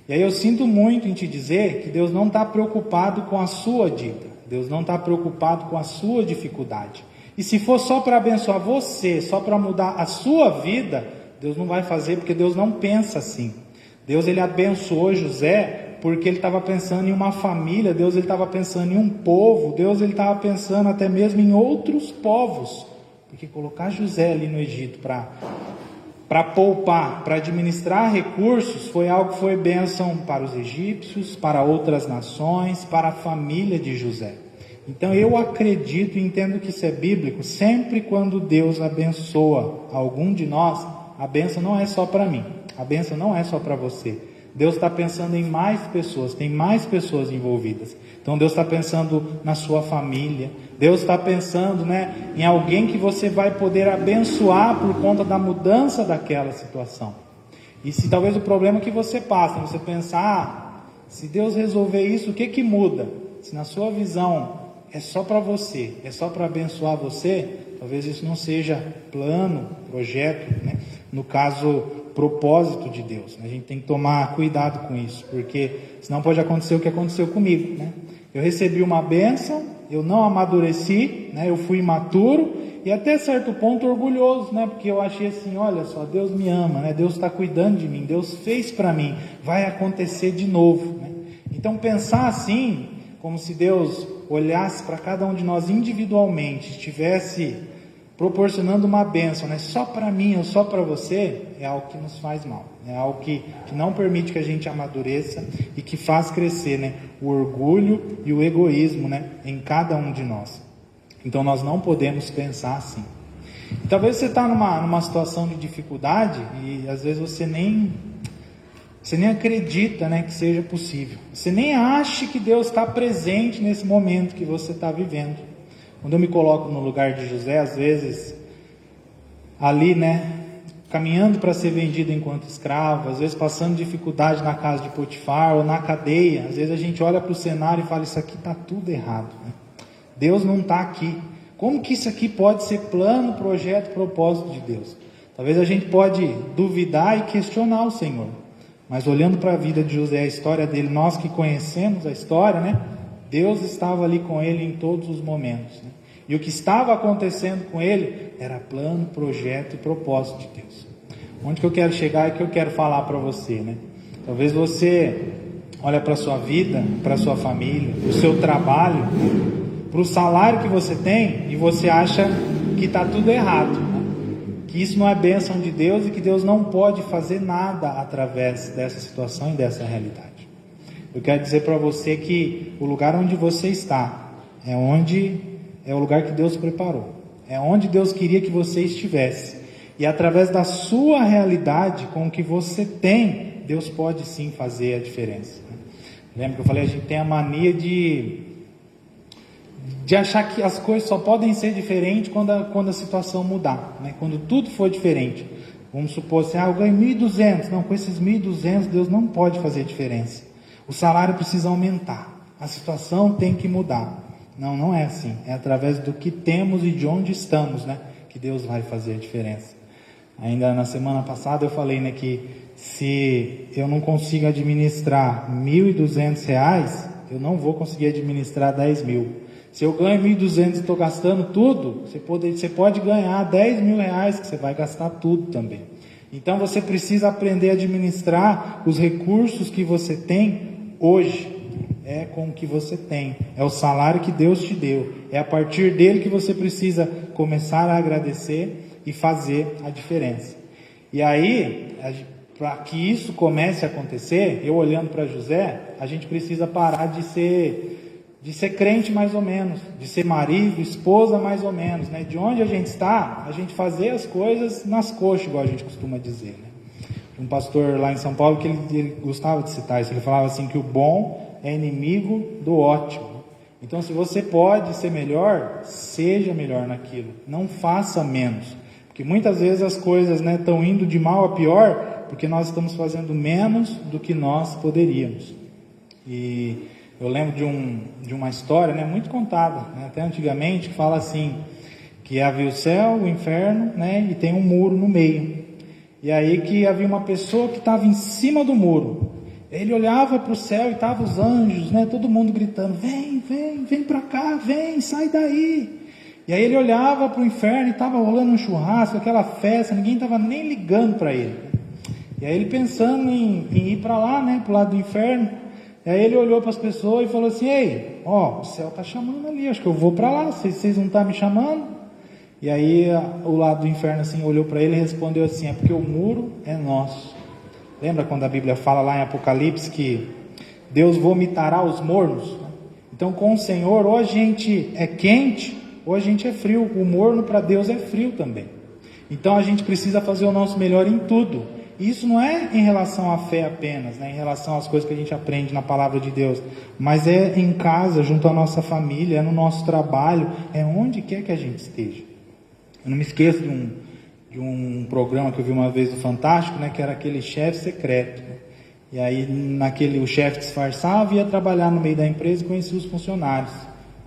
E aí eu sinto muito em te dizer que Deus não está preocupado com a sua dívida, Deus não está preocupado com a sua dificuldade. E se for só para abençoar você, só para mudar a sua vida, Deus não vai fazer, porque Deus não pensa assim. Deus, ele abençoou José porque ele estava pensando em uma família, Deus, ele estava pensando em um povo, Deus, ele estava pensando até mesmo em outros povos, porque colocar José ali no Egito para poupar, para administrar recursos, foi algo que foi bênção para os egípcios, para outras nações, para a família de José. Então eu acredito e entendo que isso é bíblico. Sempre quando Deus abençoa algum de nós, a bênção não é só para mim, a bênção não é só para você. Deus está pensando em mais pessoas, tem mais pessoas envolvidas. Então Deus está pensando na sua família, Deus está pensando, né, em alguém que você vai poder abençoar por conta da mudança daquela situação. E se talvez o problema que você passa, você pensar, se Deus resolver isso, o que muda? Se na sua visão é só para você, é só para abençoar você, talvez isso não seja plano, projeto, né? No caso, propósito de Deus. A gente tem que tomar cuidado com isso, porque senão pode acontecer o que aconteceu comigo, né? Eu recebi uma bênção, eu não amadureci, né? Eu fui imaturo e até certo ponto orgulhoso, né? Porque eu achei assim, olha só, Deus me ama, né? Deus está cuidando de mim, Deus fez para mim, vai acontecer de novo, né? Então pensar assim, como se Deus olhasse para cada um de nós individualmente, estivesse proporcionando uma bênção, né? Só para mim ou só para você, é algo que nos faz mal, é algo que não permite que a gente amadureça e que faz crescer, né, o orgulho e o egoísmo, né, em cada um de nós. Então nós não podemos pensar assim. E talvez você está numa situação de dificuldade e às vezes você nem acredita, né, que seja possível. Você nem acha que Deus está presente nesse momento que você está vivendo. Quando eu me coloco no lugar de José, às vezes, ali, né, caminhando para ser vendido enquanto escravo, às vezes passando dificuldade na casa de Potifar ou na cadeia. Às vezes a gente olha para o cenário e fala, isso aqui está tudo errado, né? Deus não está aqui. Como que isso aqui pode ser plano, projeto, propósito de Deus? Talvez a gente pode duvidar e questionar o Senhor, mas olhando para a vida de José, a história dele, nós que conhecemos a história, né? Deus estava ali com ele em todos os momentos, né? E o que estava acontecendo com ele era plano, projeto e propósito de Deus. Onde que eu quero chegar e que eu quero falar para você, né? Talvez você olha para a sua vida, para a sua família, para o seu trabalho, para o salário que você tem e você acha que está tudo errado, né? Que isso não é bênção de Deus e que Deus não pode fazer nada através dessa situação e dessa realidade. Eu quero dizer para você que o lugar onde você está é o lugar que Deus preparou. É onde Deus queria que você estivesse. E através da sua realidade, com o que você tem, Deus pode sim fazer a diferença. Lembra que eu falei, a gente tem a mania de achar que as coisas só podem ser diferentes quando a situação mudar, né? Quando tudo for diferente. Vamos supor assim, eu ganho 1.200. Não, com esses 1.200 Deus não pode fazer diferença. O salário precisa aumentar. A situação tem que mudar. Não, não é assim. É através do que temos e de onde estamos, né, que Deus vai fazer a diferença. Ainda na semana passada eu falei, né, que se eu não consigo administrar R$1.200, eu não vou conseguir administrar 10 mil. Se eu ganho 1.200 e estou gastando tudo, você pode ganhar 10 mil reais, que você vai gastar tudo também. Então você precisa aprender a administrar os recursos que você tem hoje. É com o que você tem, é o salário que Deus te deu, é a partir dele que você precisa começar a agradecer e fazer a diferença. E aí, para que isso comece a acontecer, eu olhando para José, a gente precisa parar de ser crente mais ou menos, de ser marido, esposa mais ou menos, né? De onde a gente está, a gente fazer as coisas nas coxas, igual a gente costuma dizer, né? Um pastor lá em São Paulo que ele gostava de citar isso, ele falava assim que o bom é inimigo do ótimo. Então, se você pode ser melhor, seja melhor naquilo, não faça menos, porque muitas vezes as coisas, né, estão indo de mal a pior, porque nós estamos fazendo menos do que nós poderíamos. E eu lembro de uma história, né, muito contada, né, até antigamente, que fala assim, que havia o céu, o inferno, né, e tem um muro no meio. E aí que havia uma pessoa que estava em cima do muro. Ele olhava para o céu e estavam os anjos, né, todo mundo gritando, vem para cá, vem, sai daí. E aí ele olhava para o inferno e estava rolando um churrasco, aquela festa, ninguém estava nem ligando para ele. E aí ele pensando em ir para lá, né, para o lado do inferno. E aí ele olhou para as pessoas e falou assim, ei, o céu está chamando ali, acho que eu vou para lá, vocês não estão me chamando? E aí o lado do inferno assim, olhou para ele e respondeu assim, é porque o muro é nosso. Lembra quando a Bíblia fala lá em Apocalipse que Deus vomitará os mornos? Então com o Senhor, ou a gente é quente, ou a gente é frio. O morno para Deus é frio também. Então a gente precisa fazer o nosso melhor em tudo. E isso não é em relação à fé apenas, né? Em relação às coisas que a gente aprende na palavra de Deus, mas é em casa, junto à nossa família, é no nosso trabalho, é onde quer que a gente esteja. Eu não me esqueço de um programa que eu vi uma vez no Fantástico, né, que era aquele chefe secreto, né? E aí o chefe disfarçava e ia trabalhar no meio da empresa e conhecia os funcionários.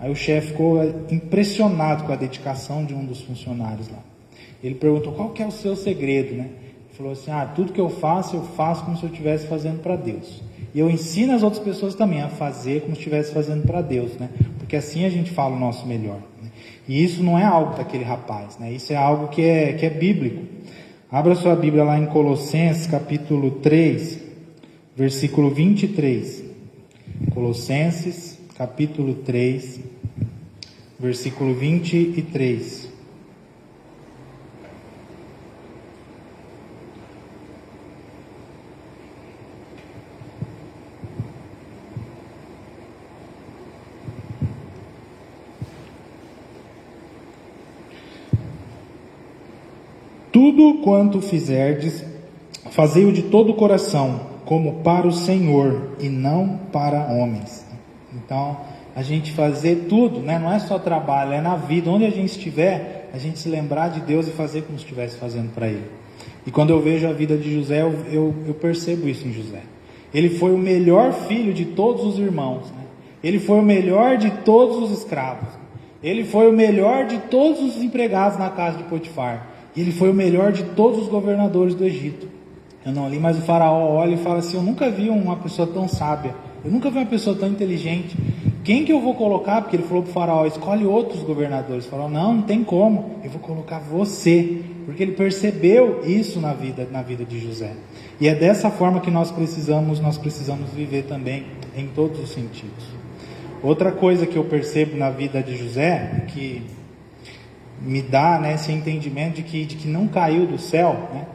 Aí o chefe ficou impressionado com a dedicação de um dos funcionários lá. Ele perguntou, qual que é o seu segredo, né? Ele falou assim, tudo que eu faço como se eu estivesse fazendo para Deus. E eu ensino as outras pessoas também a fazer como se estivesse fazendo para Deus, né? Porque assim a gente fala o nosso melhor, né? E isso não é algo daquele rapaz, né? Isso é algo que é bíblico. Abra sua Bíblia lá em Colossenses, capítulo 3, versículo 23. Colossenses, capítulo 3, versículo 23. Tudo quanto fizerdes, fazei-o de todo o coração, como para o Senhor e não para homens. Então, a gente fazer tudo, né? Não é só trabalho, é na vida, onde a gente estiver, a gente se lembrar de Deus e fazer como se estivesse fazendo para Ele. E quando eu vejo a vida de José, eu percebo isso em José. Ele foi o melhor filho de todos os irmãos, né? Ele foi o melhor de todos os escravos. Ele foi o melhor de todos os empregados na casa de Potifar. E ele foi o melhor de todos os governadores do Egito. Eu não li, mas o faraó olha e fala assim: eu nunca vi uma pessoa tão sábia, eu nunca vi uma pessoa tão inteligente. Quem que eu vou colocar? Porque ele falou para o faraó: escolhe outros governadores. O faraó: não tem como, eu vou colocar você. Porque ele percebeu isso na vida de José. E é dessa forma que nós precisamos viver também, em todos os sentidos. Outra coisa que eu percebo na vida de José, que me dá, né, esse entendimento de que não caiu do céu, né?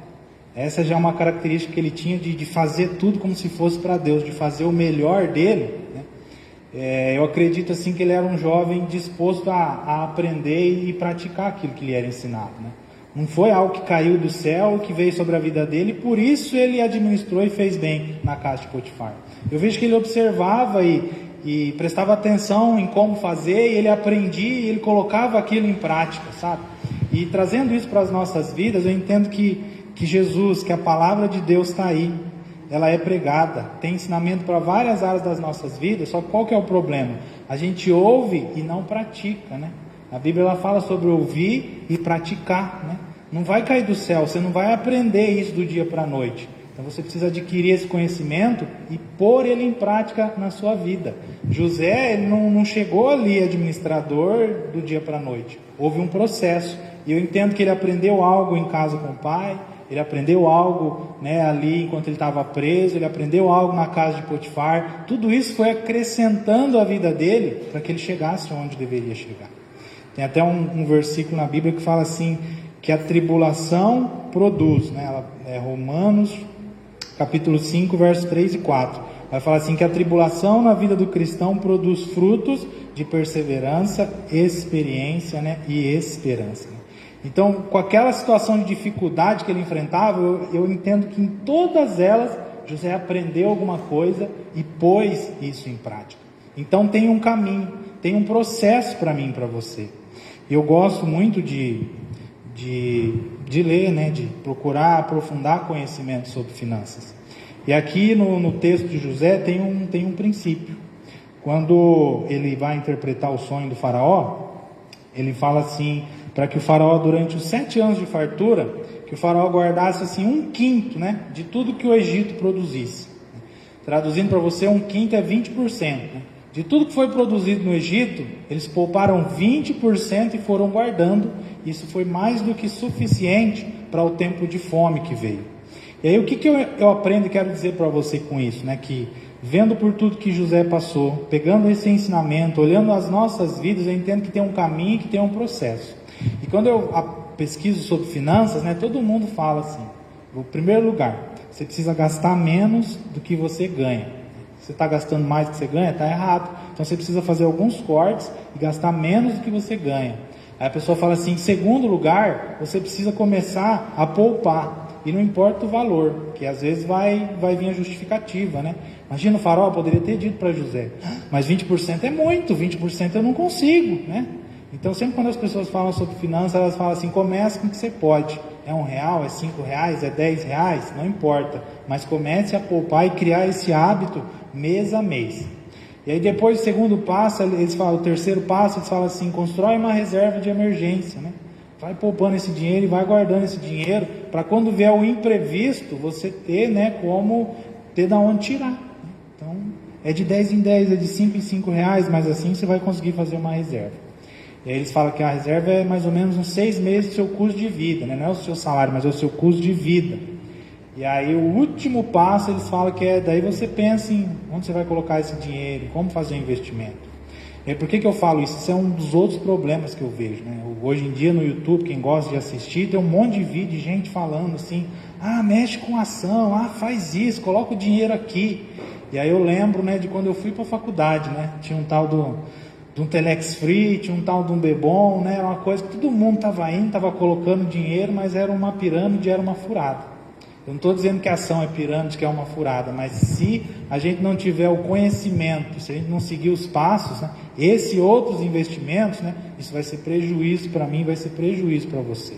Essa já é uma característica que ele tinha de fazer tudo como se fosse para Deus, de fazer o melhor dele, né? Eu acredito assim que ele era um jovem disposto a aprender e praticar aquilo que lhe era ensinado, né? Não foi algo que caiu do céu, que veio sobre a vida dele, por isso ele administrou e fez bem na casa de Potifar. Eu vejo que ele observava e prestava atenção em como fazer, e ele aprendia e ele colocava aquilo em prática, sabe? E trazendo isso para as nossas vidas, eu entendo que Jesus, que a palavra de Deus está aí, ela é pregada, tem ensinamento para várias áreas das nossas vidas, só que qual que é o problema? A gente ouve e não pratica, né? A Bíblia ela fala sobre ouvir e praticar, né? Não vai cair do céu, você não vai aprender isso do dia para a noite. Então você precisa adquirir esse conhecimento e pôr ele em prática na sua vida. José, ele não chegou ali administrador do dia para a noite. Houve um processo. E eu entendo que ele aprendeu algo em casa com o pai, ele aprendeu algo, né, ali enquanto ele estava preso, ele aprendeu algo na casa de Potifar. Tudo isso foi acrescentando a vida dele para que ele chegasse onde deveria chegar. Tem até um versículo na Bíblia que fala assim, que a tribulação produz, né? Romanos capítulo 5, versos 3 e 4. Vai falar assim, que a tribulação na vida do cristão produz frutos de perseverança, experiência, né, e esperança. Então, com aquela situação de dificuldade que ele enfrentava, eu entendo que em todas elas, José aprendeu alguma coisa e pôs isso em prática. Então tem um caminho, tem um processo para mim e para você. Eu gosto muito de ler, né, de procurar aprofundar conhecimento sobre finanças. E aqui no texto de José tem um princípio. Quando ele vai interpretar o sonho do faraó, ele fala assim, para que o faraó, durante os 7 anos de fartura, que o faraó guardasse assim 1/5, né, de tudo que o Egito produzisse. Traduzindo para você, 1/5 é 20%, né? De tudo que foi produzido no Egito, eles pouparam 20% e foram guardando. Isso foi mais do que suficiente para o tempo de fome que veio. E aí o que eu aprendo e quero dizer para você com isso, né? Que vendo por tudo que José passou, pegando esse ensinamento, olhando as nossas vidas, eu entendo que tem um caminho e que tem um processo. E quando eu pesquiso sobre finanças, né, todo mundo fala assim, em primeiro lugar, você precisa gastar menos do que você ganha. Você está gastando mais do que você ganha, está errado. Então você precisa fazer alguns cortes e gastar menos do que você ganha. Aí a pessoa fala assim, em segundo lugar, você precisa começar a poupar. E não importa o valor, que às vezes vai vir a justificativa, né? Imagina, o faraó poderia ter dito para José, mas 20% é muito, 20% eu não consigo, né? Então sempre quando as pessoas falam sobre finanças, elas falam assim, comece com o que você pode. É R$1, é R$5, é R$10, não importa. Mas comece a poupar e criar esse hábito mês a mês. E aí depois o segundo passo, o terceiro passo, eles falam assim, constrói uma reserva de emergência, né? Vai poupando esse dinheiro e vai guardando esse dinheiro, para quando vier o imprevisto, você ter, né, como ter da onde tirar. Então, é de 10 em 10, é de 5 em 5 reais, mas assim você vai conseguir fazer uma reserva. E aí eles falam que a reserva é mais ou menos uns 6 meses do seu custo de vida, né? Não é o seu salário, mas é o seu custo de vida. E aí o último passo, eles falam que daí você pensa em onde você vai colocar esse dinheiro, como fazer o investimento. E aí, por que eu falo isso? Isso é um dos outros problemas que eu vejo, né? Hoje em dia no YouTube, quem gosta de assistir, tem um monte de vídeo de gente falando assim, mexe com ação, faz isso, coloca o dinheiro aqui. E aí eu lembro, né, de quando eu fui para a faculdade, né? Tinha um tal de um Telex Free, tinha um tal de um Bebom, né? Era uma coisa que todo mundo estava indo, estava colocando dinheiro, mas era uma pirâmide, era uma furada. Eu não estou dizendo que a ação é pirâmide, que é uma furada, mas se a gente não tiver o conhecimento, se a gente não seguir os passos, né, esse e outros investimentos, né, isso vai ser prejuízo para mim, vai ser prejuízo para você.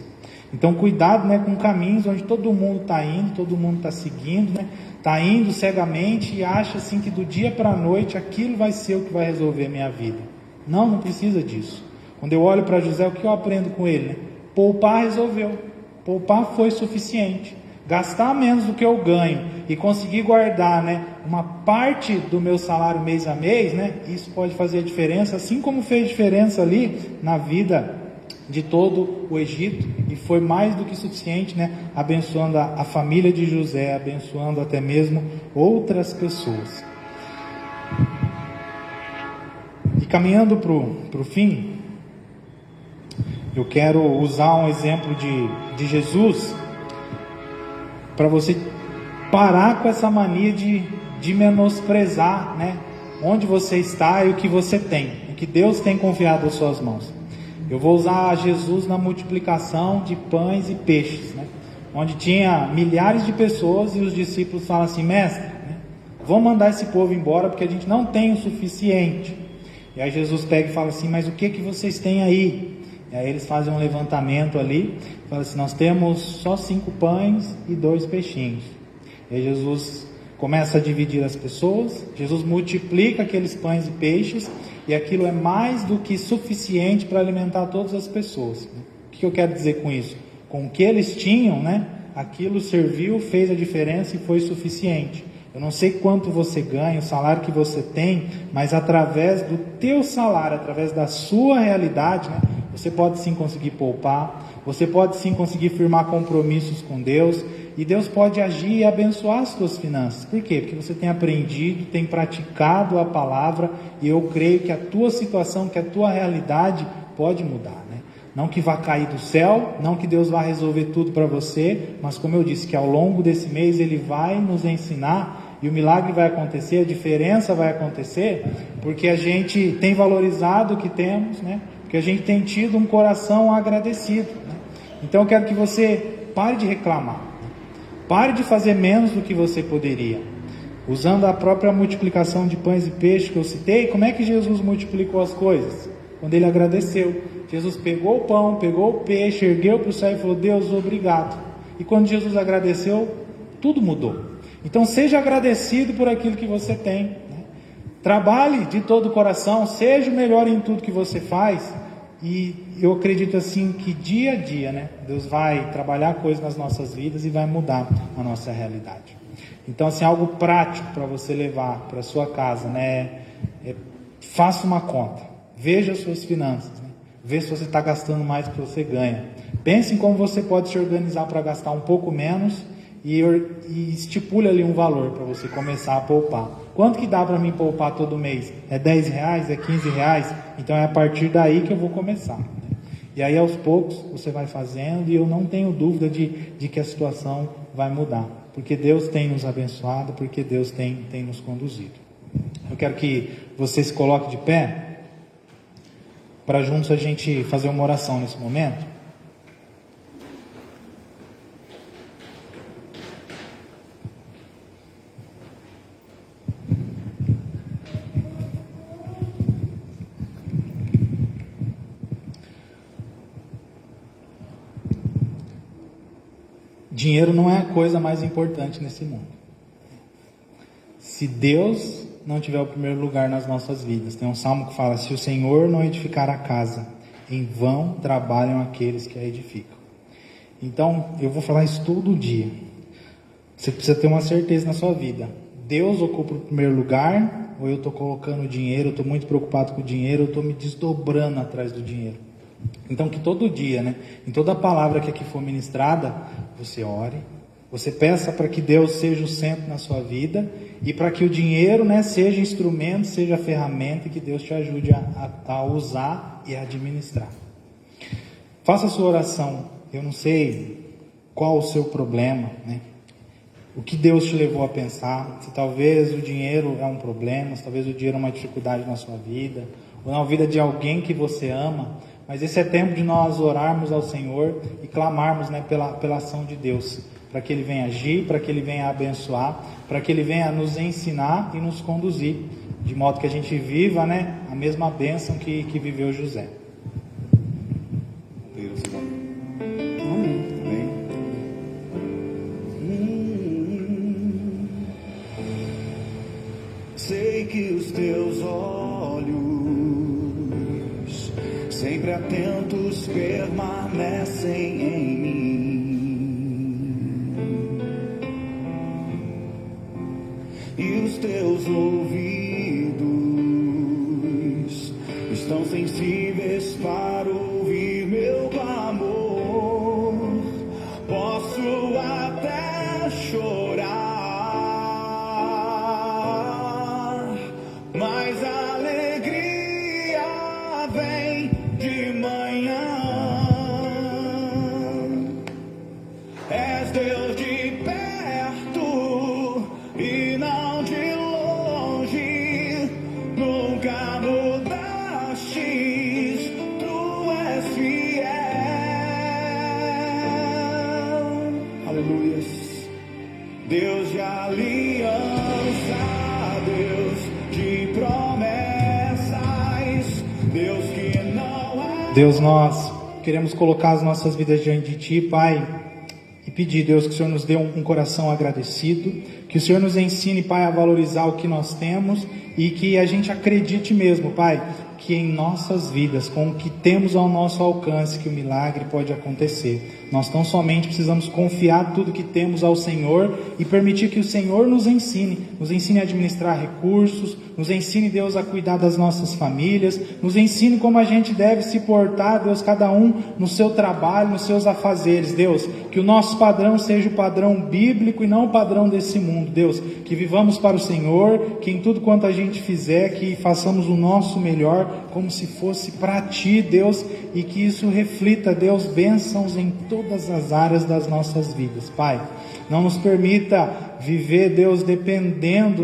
Então cuidado, né, com caminhos onde todo mundo está indo, todo mundo está seguindo, né, está indo cegamente e acha assim que do dia para a noite aquilo vai ser o que vai resolver a minha vida. Não precisa disso. Quando eu olho para José, o que eu aprendo com ele? Né? Poupar resolveu, poupar foi suficiente. Gastar menos do que eu ganho e conseguir guardar, né, uma parte do meu salário mês a mês, né, isso pode fazer a diferença, assim como fez diferença ali na vida de todo o Egito, e foi mais do que suficiente, né, abençoando a família de José, abençoando até mesmo outras pessoas. E caminhando para o fim, eu quero usar um exemplo de Jesus para você parar com essa mania de menosprezar, né, onde você está e o que você tem, o que Deus tem confiado às suas mãos. Eu vou usar Jesus na multiplicação de pães e peixes, né, onde tinha milhares de pessoas e os discípulos falam assim: mestre, né, vamos mandar esse povo embora porque a gente não tem o suficiente. E aí Jesus pega e fala assim: mas o que vocês têm aí? E aí eles fazem um levantamento ali, falam assim: nós temos só 5 pães e 2 peixinhos. E aí Jesus começa a dividir as pessoas, Jesus multiplica aqueles pães e peixes, e aquilo é mais do que suficiente para alimentar todas as pessoas. O que eu quero dizer com isso? Com o que eles tinham, né, aquilo serviu, fez a diferença e foi suficiente. Eu não sei quanto você ganha, o salário que você tem, mas através do teu salário, através da sua realidade, né, você pode sim conseguir poupar, você pode sim conseguir firmar compromissos com Deus, e Deus pode agir e abençoar as suas finanças. Por quê? Porque você tem aprendido, tem praticado a palavra, e eu creio que a tua situação, que a tua realidade pode mudar, né? Não que vá cair do céu, não que Deus vá resolver tudo para você, mas como eu disse, que ao longo desse mês Ele vai nos ensinar, e o milagre vai acontecer, a diferença vai acontecer, porque a gente tem valorizado o que temos, né? Porque a gente tem tido um coração agradecido, né? Então eu quero que você pare de reclamar, pare de fazer menos do que você poderia. Usando a própria multiplicação de pães e peixes que eu citei, como é que Jesus multiplicou as coisas? Quando Ele agradeceu. Jesus pegou o pão, pegou o peixe, ergueu para o céu e falou: Deus, obrigado. E quando Jesus agradeceu, tudo mudou. Então seja agradecido por aquilo que você tem, né? Trabalhe de todo o coração, seja o melhor em tudo que você faz. E eu acredito assim que dia a dia, né, Deus vai trabalhar coisas nas nossas vidas e vai mudar a nossa realidade. Então assim, algo prático para você levar para a sua casa, né, faça uma conta, veja as suas finanças, né, veja se você está gastando mais do que você ganha. Pense em como você pode se organizar para gastar um pouco menos e estipule ali um valor para você começar a poupar. Quanto que dá para mim poupar todo mês? É R$10? É R$15? Então é a partir daí que eu vou começar. E aí aos poucos você vai fazendo, e eu não tenho dúvida de que a situação vai mudar. Porque Deus tem nos abençoado, porque Deus tem nos conduzido. Eu quero que você se coloque de pé, para juntos a gente fazer uma oração nesse momento. Dinheiro não é a coisa mais importante nesse mundo. Se Deus não tiver o primeiro lugar nas nossas vidas, tem um salmo que fala: se o Senhor não edificar a casa, em vão trabalham aqueles que a edificam. Então, eu vou falar isso todo dia. Você precisa ter uma certeza na sua vida: Deus ocupa o primeiro lugar, ou eu estou colocando dinheiro, eu estou muito preocupado com o dinheiro, eu estou me desdobrando atrás do dinheiro. Então que todo dia, né, em toda palavra que aqui for ministrada, você ore, você peça para que Deus seja o centro na sua vida, e para que o dinheiro, né, seja instrumento, seja ferramenta, e que Deus te ajude a usar e a administrar. Faça a sua oração. Eu não sei qual o seu problema, né? O que Deus te levou a pensar, se talvez o dinheiro é um problema, se talvez o dinheiro é uma dificuldade na sua vida, ou na vida de alguém que você ama. Mas esse é tempo de nós orarmos ao Senhor e clamarmos, né, pela ação de Deus, para que Ele venha agir, para que Ele venha abençoar, para que Ele venha nos ensinar e nos conduzir, de modo que a gente viva, né, a mesma bênção que viveu José. Amém. Sei que os teus olhos, sempre atentos, permanecem em mim, e os teus ouvidos estão sensíveis para ouvir meu clamor. Posso até chorar, mas a alegria vem de manhã. És Deus de perto e não de longe, nunca mudastes, tu és fiel. Aleluia. Deus de aliança, Deus de promessas, Deus que não é. Deus, nós queremos colocar as nossas vidas diante de Ti, Pai, e pedir, Deus, que o Senhor nos dê um coração agradecido, que o Senhor nos ensine, Pai, a valorizar o que nós temos e que a gente acredite mesmo, Pai, que em nossas vidas, com o que temos ao nosso alcance, que o milagre pode acontecer. Nós tão somente precisamos confiar tudo que temos ao Senhor e permitir que o Senhor nos ensine a administrar recursos, nos ensine, Deus, a cuidar das nossas famílias, nos ensine como a gente deve se portar, Deus, cada um no seu trabalho, nos seus afazeres, Deus, que o nosso padrão seja o padrão bíblico e não o padrão desse mundo, Deus, que vivamos para o Senhor, que em tudo quanto a gente fizer, que façamos o nosso melhor, como se fosse para Ti, Deus, e que isso reflita, Deus, bênçãos em todas as áreas das nossas vidas, Pai. Não nos permita viver, Deus, dependendo,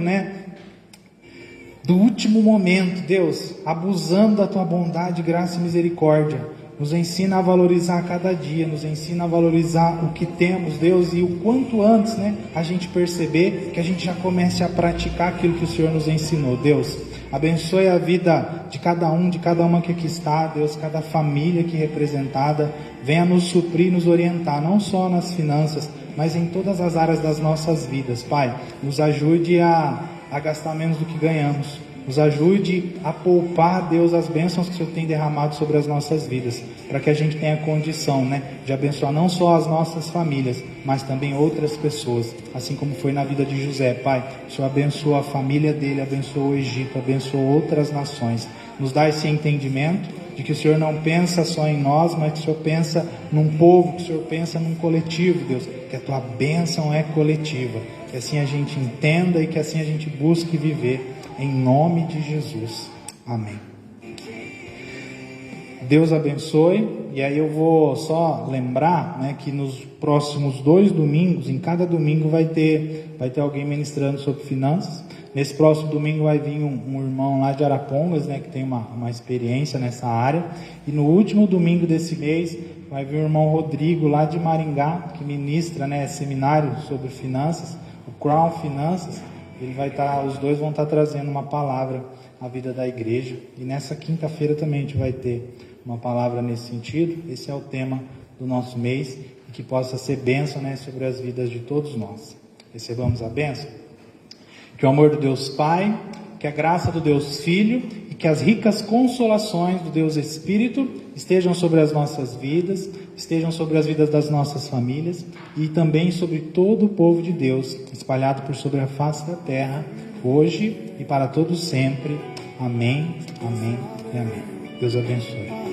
do último momento, Deus, abusando da Tua bondade, graça e misericórdia. Nos ensina a valorizar cada dia, nos ensina a valorizar o que temos, Deus, e o quanto antes, a gente perceber que a gente já comece a praticar aquilo que o Senhor nos ensinou, Deus. Abençoe a vida de cada uma que aqui está, Deus, cada família aqui representada. Venha nos suprir, nos orientar, não só nas finanças, mas em todas as áreas das nossas vidas, Pai. Nos ajude a gastar menos do que ganhamos. Nos ajude a poupar, Deus, as bênçãos que o Senhor tem derramado sobre as nossas vidas, para que a gente tenha condição, de abençoar não só as nossas famílias, mas também outras pessoas, assim como foi na vida de José, Pai. O Senhor abençoa a família dele, abençoa o Egito, abençoa outras nações. Nos dá esse entendimento de que o Senhor não pensa só em nós, mas que o Senhor pensa num povo, que o Senhor pensa num coletivo, Deus, que a Tua bênção é coletiva, que assim a gente entenda e que assim a gente busque viver, em nome de Jesus. Amém. Deus abençoe. E aí eu vou só lembrar, que nos próximos 2 domingos, em cada domingo vai ter alguém ministrando sobre finanças. Nesse próximo domingo vai vir um irmão lá de Arapongas, que tem uma experiência nessa área. E no último domingo desse mês vai vir o irmão Rodrigo lá de Maringá, que ministra, seminário sobre finanças, o Crown Finanças. Os dois vão estar trazendo uma palavra à vida da igreja. E nessa quinta-feira também a gente vai ter uma palavra nesse sentido. Esse é o tema do nosso mês, e que possa ser bênção, sobre as vidas de todos nós. Recebamos a bênção. Que o amor do Deus Pai, que a graça do Deus Filho e que as ricas consolações do Deus Espírito estejam sobre as nossas vidas, estejam sobre as vidas das nossas famílias e também sobre todo o povo de Deus, espalhado por sobre a face da terra, hoje e para todos sempre. Amém, amém e amém. Deus abençoe.